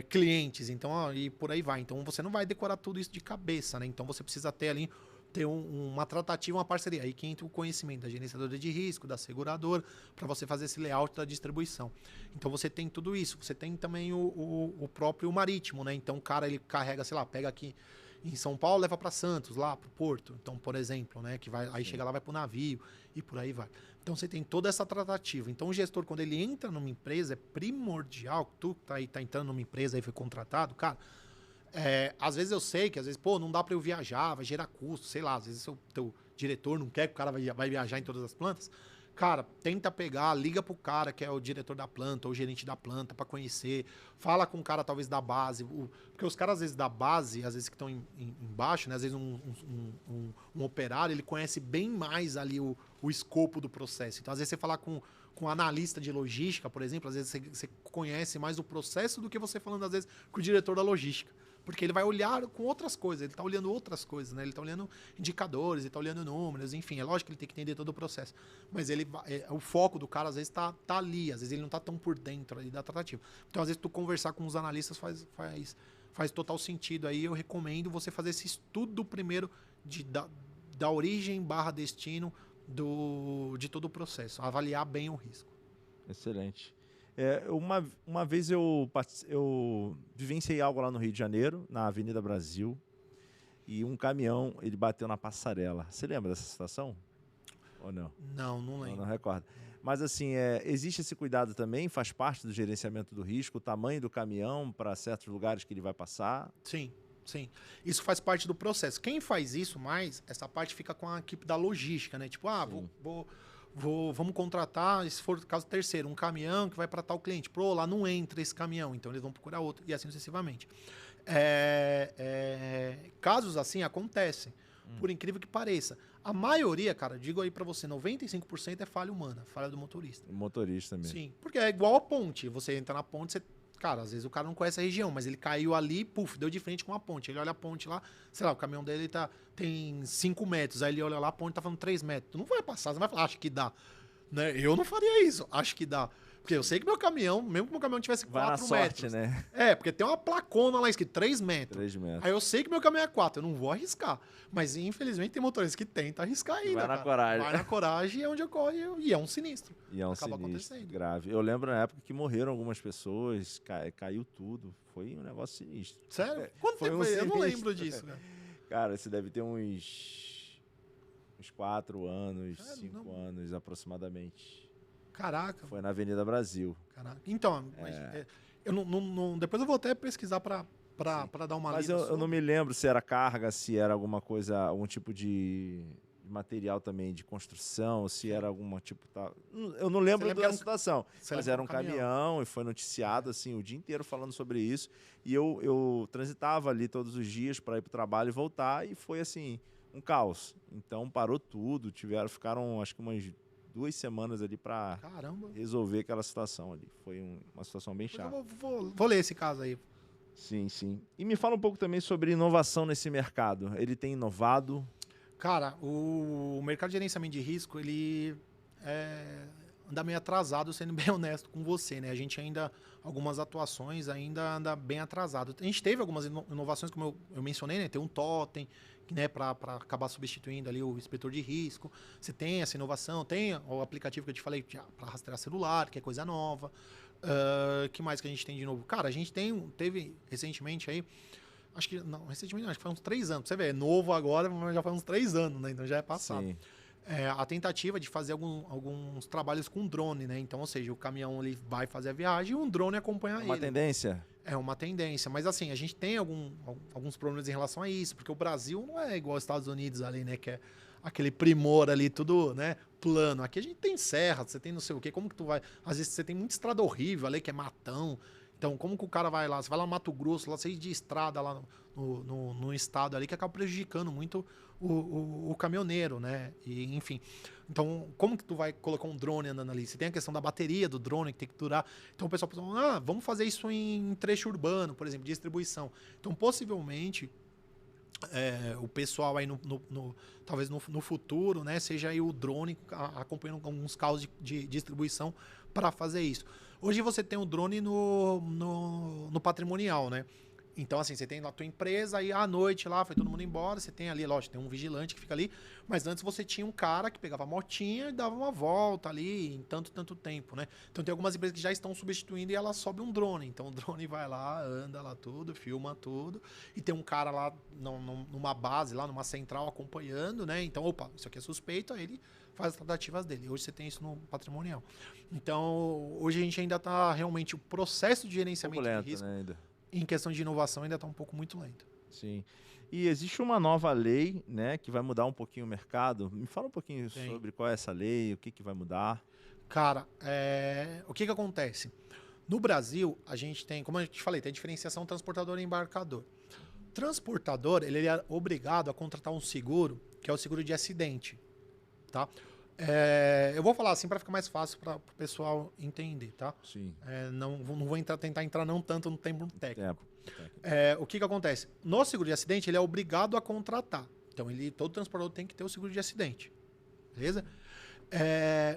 clientes, então, e por aí vai. Então, você não vai decorar tudo isso de cabeça, né? Então, você precisa ter ali uma tratativa, uma parceria. Aí que entra o conhecimento da gerenciadora de risco, da seguradora, para você fazer esse layout da distribuição. Então, você tem tudo isso. Você tem também o próprio marítimo, né? Então, o cara, ele carrega, sei lá, pega aqui em São Paulo, leva para Santos, lá para o Porto. Então, por exemplo, né, aí chega lá, vai para o navio e por aí vai. Então, você tem toda essa tratativa. Então, o gestor, quando ele entra numa empresa, é primordial, tu que tá entrando numa empresa e foi contratado, cara, às vezes eu sei que, às vezes, não dá para eu viajar, vai gerar custo, sei lá, às vezes o teu diretor não quer que o cara vai viajar em todas as plantas. Cara, tenta pegar, liga pro cara que é o diretor da planta ou o gerente da planta para conhecer, fala com o cara talvez da base, porque os caras às vezes da base, às vezes que estão embaixo, né, às vezes um operário, ele conhece bem mais ali o escopo do processo. Então às vezes você falar com um analista de logística, por exemplo, às vezes você conhece mais o processo do que você falando às vezes com o diretor da logística. Porque ele vai olhar com outras coisas, ele está olhando outras coisas, né? Ele está olhando indicadores, ele está olhando números, enfim, é lógico que ele tem que entender todo o processo. Mas o foco do cara, às vezes, tá ali, às vezes ele não está tão por dentro ali da tratativa. Então, às vezes, tu conversar com os analistas faz total sentido. Aí eu recomendo você fazer esse estudo primeiro da origem / destino de todo o processo, avaliar bem o risco. Excelente. Uma vez eu vivenciei algo lá no Rio de Janeiro, na Avenida Brasil, e um caminhão, ele bateu na passarela. Você lembra dessa situação? Ou não? Não lembro. Não recordo. Mas assim, existe esse cuidado também? Faz parte do gerenciamento do risco, o tamanho do caminhão para certos lugares que ele vai passar? Sim, sim. Isso faz parte do processo. Quem faz isso mais, essa parte fica com a equipe da logística, né? Tipo, vamos contratar, se for caso terceiro, um caminhão que vai para tal cliente. Pô, lá não entra esse caminhão, então eles vão procurar outro, e assim sucessivamente. Casos assim acontecem, por incrível que pareça. A maioria, cara, digo aí pra você, 95% é falha humana, falha do motorista. O motorista mesmo. Sim, porque é igual a ponte. Você entra na ponte, você... Cara, às vezes o cara não conhece a região, mas ele caiu ali, puf, deu de frente com a ponte. Ele olha a ponte lá, sei lá, o caminhão dele tem 5 metros, aí ele olha lá, a ponte tá falando 3 metros. Tu não vai passar, você não vai falar, acho que dá. Né? Eu não faria isso, acho que dá. Porque eu sei que meu caminhão, mesmo que meu caminhão tivesse 4 metros... né? Porque tem uma placona lá escrito 3 metros. 3 metros. Aí eu sei que meu caminhão é 4, eu não vou arriscar. Mas infelizmente tem motoristas que tentam arriscar ainda. Vai na coragem. Vai na coragem e é onde ocorre. E é um sinistro. E é um Acaba sinistro acontecendo. grave. Eu lembro na época que morreram algumas pessoas, caiu tudo. Foi um negócio sinistro. Sério? Quanto Foi tempo um foi? Eu não sinistro. lembro disso, cara. Cara, você deve ter uns 4 anos, Sério? 5 Não. anos aproximadamente. Caraca. Foi na Avenida Brasil. Caraca. Então, mas, eu não, depois eu vou até pesquisar pra dar uma Mas lida eu não me lembro se era carga, se era alguma coisa, algum tipo de material também de construção, se era alguma tipo... Eu não lembro lembra que da era um- situação, Você mas lembra era um caminhão e foi noticiado assim, o dia inteiro falando sobre isso. E eu transitava ali todos os dias para ir para o trabalho e voltar e foi assim, um caos. Então parou tudo, ficaram acho que umas 2 semanas ali para Caramba. resolver aquela situação ali. Foi uma situação bem Depois chata. eu vou ler esse caso aí. Sim, sim. E me fala um pouco também sobre inovação nesse mercado. Ele tem inovado? Cara, o mercado de gerenciamento de risco, ele anda meio atrasado, sendo bem honesto com você, né? A gente ainda, algumas atuações ainda anda bem atrasado. A gente teve algumas inovações, como eu mencionei, né? Tem um totem, né, para acabar substituindo ali o inspetor de risco. Você tem essa inovação, tem o aplicativo que eu te falei para rastrear celular, que é coisa nova. Que mais que a gente tem de novo? Cara, a gente teve recentemente aí, acho que foi uns 3 anos. Você vê, é novo agora, mas já faz uns 3 anos, né? Então já é passado. Sim. A tentativa de fazer alguns trabalhos com drone, né? Então, ou seja, o caminhão ele vai fazer a viagem e um drone acompanha ele. Uma tendência? É uma tendência. Mas assim, a gente tem alguns problemas em relação a isso, porque o Brasil não é igual aos Estados Unidos ali, né? Que é aquele primor ali, tudo, né? Plano. Aqui a gente tem serra, você tem não sei o quê. Como que tu vai... Às vezes você tem muita estrada horrível ali, que é matão. Então, como que o cara vai lá? Você vai lá no Mato Grosso, lá cheio de estrada lá no estado ali, que acaba prejudicando muito o caminhoneiro, né? E, enfim. Então, como que tu vai colocar um drone andando ali? Você tem a questão da bateria do drone que tem que durar. Então, o pessoal pensa, vamos fazer isso em trecho urbano, por exemplo, distribuição. Então, possivelmente, o pessoal aí talvez no futuro, né, seja aí o drone acompanhando alguns carros de distribuição para fazer isso. Hoje você tem o drone no patrimonial, né? Então, assim, você tem lá a tua empresa, aí à noite lá, foi todo mundo embora, você tem ali, lógico, tem um vigilante que fica ali, mas antes você tinha um cara que pegava a motinha e dava uma volta ali em tanto tempo, né? Então tem algumas empresas que já estão substituindo e ela sobe um drone. Então o drone vai lá, anda lá tudo, filma tudo, e tem um cara lá numa base, lá numa central acompanhando, né? Então, opa, isso aqui é suspeito, aí ele faz as tratativas dele. Hoje você tem isso no patrimonial. Então, hoje a gente ainda está realmente, o processo de gerenciamento lento, de risco, né, ainda. em questão de inovação, ainda está um pouco muito lento. Sim. E existe uma nova lei, né, que vai mudar um pouquinho o mercado. Me fala um pouquinho sobre qual é essa lei, o que vai mudar. Cara, o que acontece? No Brasil, a gente tem, como eu te falei, tem a diferenciação transportador e embarcador. Transportador, ele é obrigado a contratar um seguro, que é o seguro de acidente, tá? Eu vou falar assim para ficar mais fácil para o pessoal entender, tá? Sim. Não vou tentar entrar não tanto no tempo técnico. Tempo. O que acontece? No seguro de acidente, ele é obrigado a contratar. Então, todo transportador tem que ter o seguro de acidente. Beleza?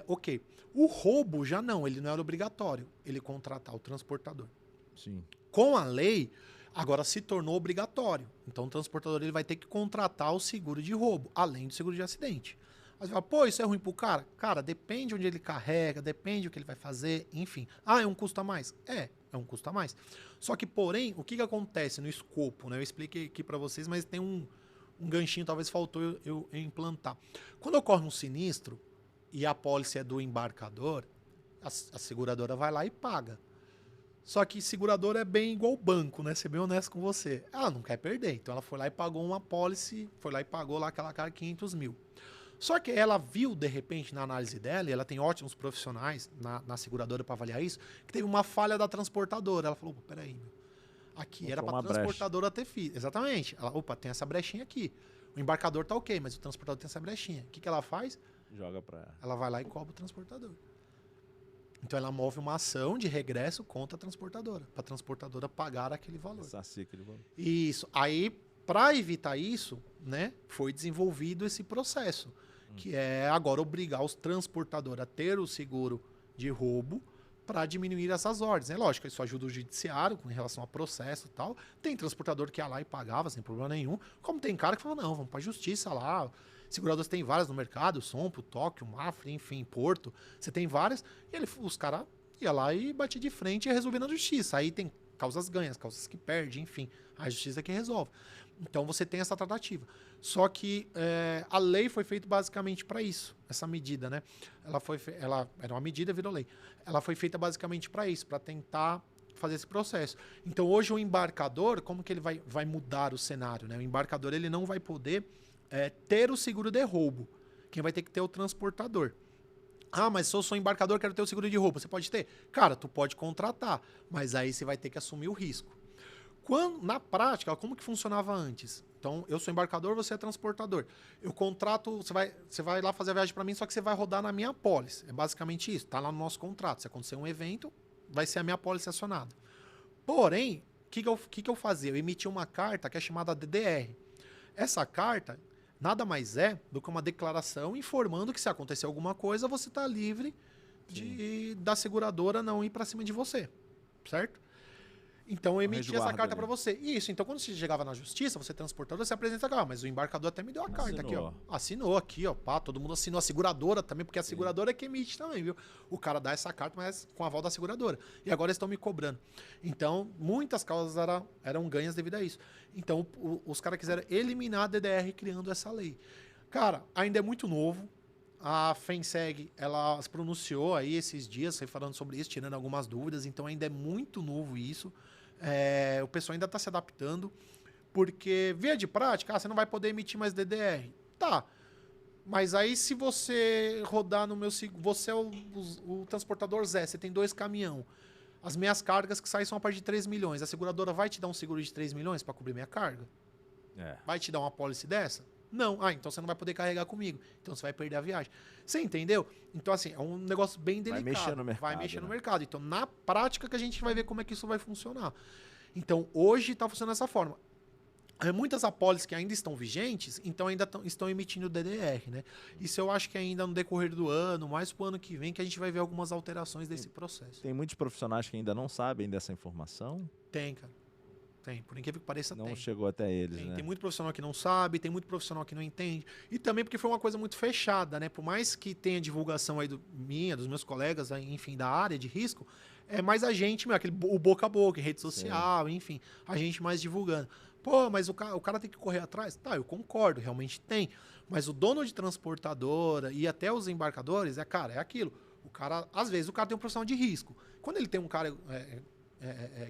Ok. O roubo já não, ele não era obrigatório ele contratar o transportador. Sim. Com a lei, agora se tornou obrigatório. Então, o transportador ele vai ter que contratar o seguro de roubo, além do seguro de acidente. Aí você fala, pô, isso é ruim pro cara? Cara, depende onde ele carrega, depende o que ele vai fazer, enfim. É um custo a mais? É um custo a mais. Só que, porém, o que acontece no escopo, né? Eu expliquei aqui para vocês, mas tem um ganchinho, talvez faltou eu implantar. Quando ocorre um sinistro, e a apólice é do embarcador, a seguradora vai lá e paga. Só que seguradora é bem igual o banco, né? Ser bem honesto com você. Ela não quer perder. Então ela foi lá e pagou uma apólice, foi lá e pagou lá aquela cara 500 mil. Só que ela viu, de repente, na análise dela, e ela tem ótimos profissionais na seguradora para avaliar isso, que teve uma falha da transportadora. Ela falou, peraí, meu, aqui era para a transportadora ter feito. Exatamente. Ela, tem essa brechinha aqui. O embarcador tá ok, mas o transportador tem essa brechinha. O que ela faz? Joga para... Ela vai lá e cobra o transportador. Então ela move uma ação de regresso contra a transportadora, para a transportadora pagar aquele valor. Aquele valor. Isso. Aí, para evitar isso, né, foi desenvolvido esse processo, que é agora obrigar os transportadores a ter o seguro de roubo para diminuir essas ordens. É lógico, isso ajuda o judiciário com relação a processo e tal. Tem transportador que ia lá e pagava sem problema nenhum, como tem cara que fala, não, vamos para a justiça lá. Seguradoras tem várias no mercado, Sompo, Tóquio, Mafra, enfim, Porto. Você tem várias. E os caras iam lá e batiam de frente e resolviam na justiça. Aí tem causas ganhas, causas que perdem, enfim. A justiça que resolve. Então você tem essa tratativa. Só que a lei foi feita basicamente para isso, essa medida, né? Ela era uma medida, virou lei. Ela foi feita basicamente para isso, para tentar fazer esse processo. Então hoje o embarcador, como que ele vai mudar o cenário, né? O embarcador ele não vai poder ter o seguro de roubo. Quem vai ter que ter o transportador. Ah, mas se eu sou embarcador, quero ter o seguro de roubo. Você pode ter? Cara, tu pode contratar, mas aí você vai ter que assumir o risco. Na prática, como que funcionava antes? Então, eu sou embarcador, você é transportador. Eu contrato, você vai lá fazer a viagem para mim, só que você vai rodar na minha apólice. É basicamente isso, tá lá no nosso contrato. Se acontecer um evento, vai ser a minha apólice acionada. Porém, o que eu fazia? Eu emitia uma carta que é chamada DDR. Essa carta nada mais é do que uma declaração informando que se acontecer alguma coisa, você está livre da seguradora não ir para cima de você, certo? Então eu emiti essa carta para você. Isso, então quando você chegava na justiça, você transportador, você apresenta, mas o embarcador até me deu a carta aqui, ó. Assinou aqui, ó, pá, todo mundo assinou, a seguradora também, porque a seguradora é que emite também, viu? O cara dá essa carta, mas com a aval da seguradora. E agora eles estão me cobrando. Então, muitas causas eram ganhas devido a isso. Então, os caras quiseram eliminar a DDR criando essa lei. Cara, ainda é muito novo. A FENSEG, ela se pronunciou aí esses dias, falando sobre isso, tirando algumas dúvidas, então ainda é muito novo isso. O pessoal ainda está se adaptando, porque, via de prática, você não vai poder emitir mais DDR. Tá, mas aí se você rodar no meu seguro, você é o transportador Zé, você tem 2 caminhão, as minhas cargas que saem são a partir de 3 milhões, a seguradora vai te dar um seguro de 3 milhões para cobrir minha carga? Vai te dar uma apólice dessa? Não. Então você não vai poder carregar comigo. Então você vai perder a viagem. Você entendeu? Então, assim, é um negócio bem delicado. Vai mexer no mercado. Então, na prática que a gente vai ver como é que isso vai funcionar. Então, hoje está funcionando dessa forma. Muitas apólices que ainda estão vigentes, então ainda estão emitindo DDR, né? Isso eu acho que ainda no decorrer do ano, mais pro ano que vem, que a gente vai ver algumas alterações desse processo. Tem muitos profissionais que ainda não sabem dessa informação? Tem, cara. Tem, por incrível que pareça, não tem. Não chegou até eles, né? Tem muito profissional que não sabe, tem muito profissional que não entende. E também porque foi uma coisa muito fechada, né? Por mais que tenha divulgação aí dos meus colegas, enfim, da área de risco, é mais a gente, o boca a boca, em rede social, enfim, a gente mais divulgando. Pô, mas o cara tem que correr atrás? Tá, eu concordo, realmente tem. Mas o dono de transportadora e até os embarcadores, é aquilo. O cara, às vezes, o cara tem um profissional de risco. Quando ele tem um cara...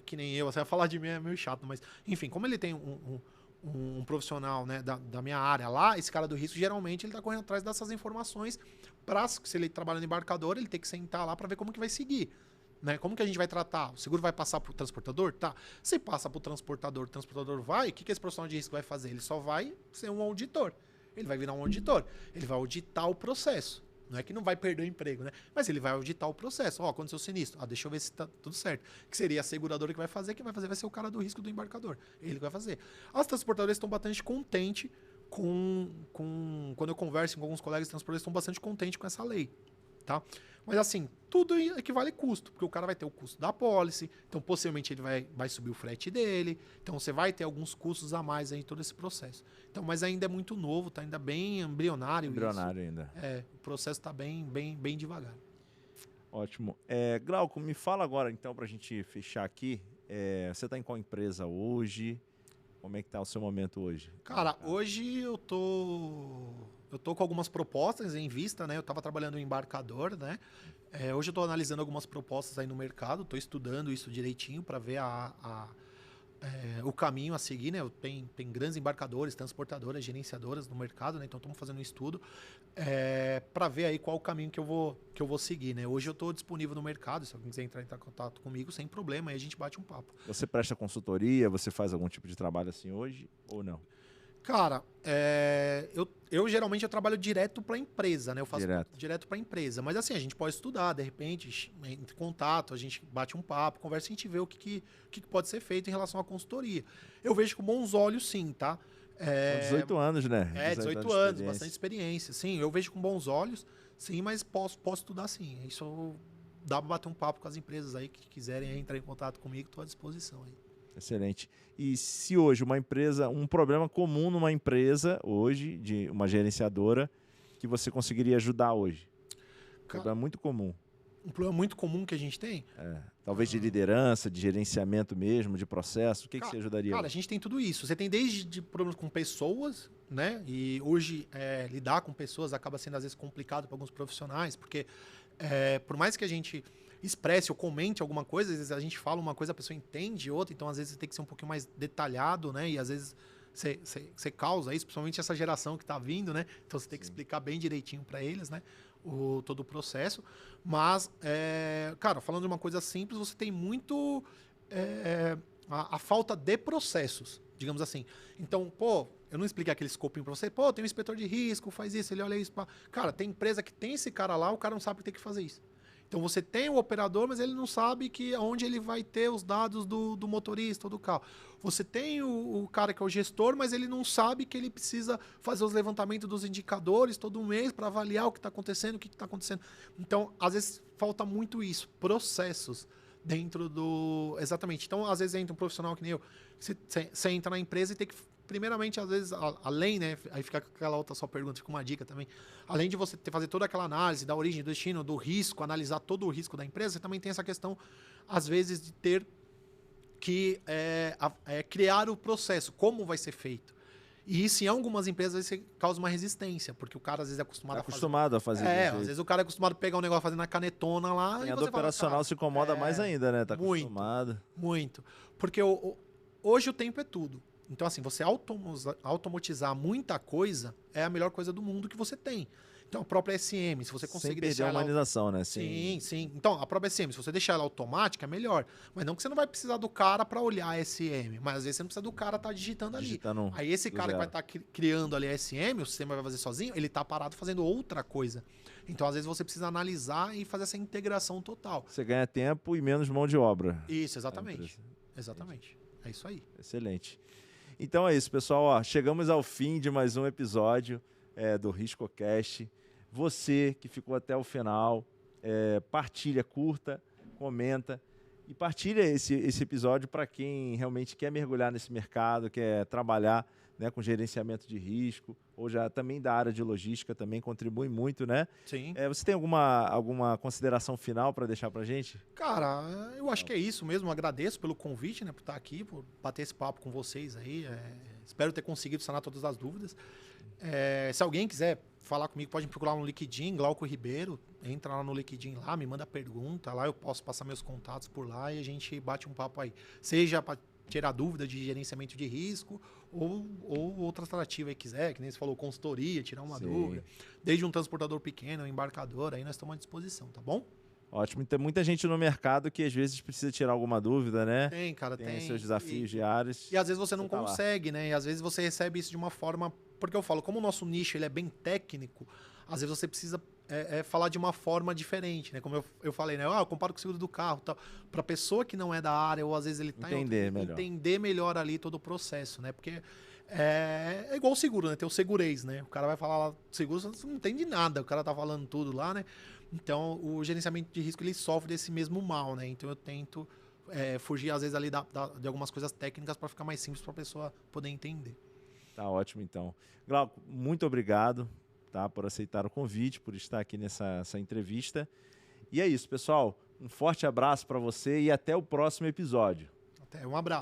que nem eu, você vai falar de mim é meio chato, mas enfim, como ele tem um profissional, né, da minha área lá, esse cara do risco, geralmente ele tá correndo atrás dessas informações para, se ele trabalha no embarcador, ele tem que sentar lá para ver como que vai seguir, né? Como que a gente vai tratar? O seguro vai passar pro transportador? Tá. Se passa pro transportador, o transportador vai, o que esse profissional de risco vai fazer? Ele só vai ser um auditor. Ele vai virar um auditor. Ele vai auditar o processo. Não é que não vai perder o emprego, né? Mas ele vai auditar o processo. Aconteceu sinistro. Deixa eu ver se tá tudo certo. Que seria a seguradora que vai fazer. Quem vai fazer vai ser o cara do risco do embarcador. Ele que vai fazer. As transportadoras estão bastante contentes quando eu converso com alguns colegas de transportadores, estão bastante contentes com essa lei. Tá? Mas assim, tudo equivale a custo, porque o cara vai ter o custo da apólice, então possivelmente ele vai subir o frete dele, então você vai ter alguns custos a mais aí em todo esse processo. Então, mas ainda é muito novo, tá ainda bem embrionário. Embrionário ainda. O processo está bem devagar. Ótimo. Glauco, me fala agora então, para a gente fechar aqui, você está em qual empresa hoje? Como é que tá o seu momento hoje? Cara, hoje eu tô Eu tô com algumas propostas em vista, né? Eu estava trabalhando em embarcador, né? Hoje eu estou analisando algumas propostas aí no mercado, estou estudando isso direitinho para ver o caminho a seguir, né? Tem grandes embarcadores, transportadoras, gerenciadoras no mercado, né? Então estamos fazendo um estudo para ver aí qual o caminho que eu vou seguir, né? Hoje eu estou disponível no mercado, se alguém quiser entrar em contato comigo, sem problema, aí a gente bate um papo. Você presta consultoria, você faz algum tipo de trabalho assim hoje ou não? Cara, eu geralmente eu trabalho direto para a empresa, né? Eu faço direto para a empresa. Mas assim, a gente pode estudar, de repente, entre em contato, a gente bate um papo, conversa e a gente vê o que pode ser feito em relação à consultoria. Eu vejo com bons olhos, sim, tá? São 18 anos, né? 18 anos, bastante experiência. Sim, eu vejo com bons olhos, sim, mas posso estudar sim. Isso dá para bater um papo com as empresas aí que quiserem entrar em contato comigo, estou à disposição aí. Excelente. E se hoje uma empresa, um problema comum numa empresa hoje, de uma gerenciadora, que você conseguiria ajudar hoje? Um problema muito comum. Um problema muito comum que a gente tem? Talvez de liderança, de gerenciamento mesmo, de processo. O que você ajudaria? Cara, a gente tem tudo isso. Você tem desde problemas com pessoas, né? E hoje lidar com pessoas acaba sendo às vezes complicado para alguns profissionais, porque por mais que a gente expresse ou comente alguma coisa, às vezes a gente fala uma coisa, a pessoa entende outra, então às vezes você tem que ser um pouquinho mais detalhado, né? E às vezes você causa isso, principalmente essa geração que está vindo, né? Então você tem que explicar bem direitinho para eles, né? Todo o processo. Mas, cara, falando de uma coisa simples, você tem muito a falta de processos, digamos assim. Então, pô, eu não expliquei aquele escopinho para você, pô, tem um inspetor de risco, faz isso, ele olha isso. Pá. Cara, tem empresa que tem esse cara lá, o cara não sabe que tem que fazer isso. Então você tem o operador, mas ele não sabe onde ele vai ter os dados do motorista ou do carro. Você tem o cara que é o gestor, mas ele não sabe que ele precisa fazer os levantamentos dos indicadores todo mês para avaliar o que está acontecendo, o que está acontecendo. Então, às vezes, falta muito isso, processos dentro do... Exatamente. Então, às vezes, entra um profissional que nem eu, você entra na empresa e tem que... Primeiramente, às vezes, além, né? Aí fica aquela outra só pergunta, fica uma dica também. Além de você fazer toda aquela análise da origem, do destino, do risco, analisar todo o risco da empresa, você também tem essa questão, às vezes, de ter que criar o processo, como vai ser feito. E isso, em algumas empresas, você causa uma resistência, porque o cara, às vezes, é acostumado a fazer. Às vezes o cara é acostumado a pegar um negócio fazendo na canetona lá. E a do operacional se incomoda mais ainda, né? Tá acostumado. Muito. Porque hoje o tempo é tudo. Então, assim, você automatizar muita coisa é a melhor coisa do mundo que você tem. Então, a própria SM, se você conseguir deixar ela... Sem perder a humanização, né? Sim. Então, a própria SM, se você deixar ela automática, é melhor. Mas não que você não vai precisar do cara para olhar a SM. Mas, às vezes, você não precisa do cara estar digitando ali. Aí, esse cara que vai estar criando ali a SM, o sistema vai fazer sozinho, ele está parado fazendo outra coisa. Então, às vezes, você precisa analisar e fazer essa integração total. Você ganha tempo e menos mão de obra. Isso, exatamente. Exatamente. É isso aí. Excelente. Então é isso, pessoal. Ó, chegamos ao fim de mais um episódio do RiscoCast. Você que ficou até o final, partilha, curta, comenta e partilha esse episódio para quem realmente quer mergulhar nesse mercado, quer trabalhar, né, com gerenciamento de risco, ou já também da área de logística, também contribui muito, né? Sim. Você tem alguma consideração final para deixar para a gente? Cara, eu acho que é isso mesmo. Agradeço pelo convite, né, por estar aqui, por bater esse papo com vocês aí. Espero ter conseguido sanar todas as dúvidas. Se alguém quiser falar comigo, pode me procurar no LinkedIn, Glauco Ribeiro. Entra lá no LinkedIn lá, me manda pergunta. Lá eu posso passar meus contatos por lá e a gente bate um papo aí. Seja para tirar dúvida de gerenciamento de risco ou outra alternativa aí quiser, que nem você falou, consultoria, tirar uma dúvida. Desde um transportador pequeno, um embarcador, aí nós estamos à disposição, tá bom? Ótimo. Tem muita gente no mercado que às vezes precisa tirar alguma dúvida, né? Tem, cara, tem. Seus desafios diários. E às vezes você não consegue, né? E às vezes você recebe isso de uma forma... Porque eu falo, como o nosso nicho ele é bem técnico, às vezes você precisa falar de uma forma diferente, né? Como eu falei, né? Eu comparo com o seguro do carro, tal. Para pessoa que não é da área, ou às vezes ele tá entender melhor ali todo o processo, né? Porque é igual o seguro, né? Tem o segurês, né? O cara vai falar lá, seguro, você não entende nada, o cara tá falando tudo lá, né? Então, o gerenciamento de risco, ele sofre desse mesmo mal, né? Então, eu tento fugir, às vezes, ali de algumas coisas técnicas para ficar mais simples para a pessoa poder entender. Tá ótimo, então. Glauco, muito obrigado, tá, por aceitar o convite, por estar aqui nessa entrevista. E é isso, pessoal. Um forte abraço para você e até o próximo episódio. Até, um abraço.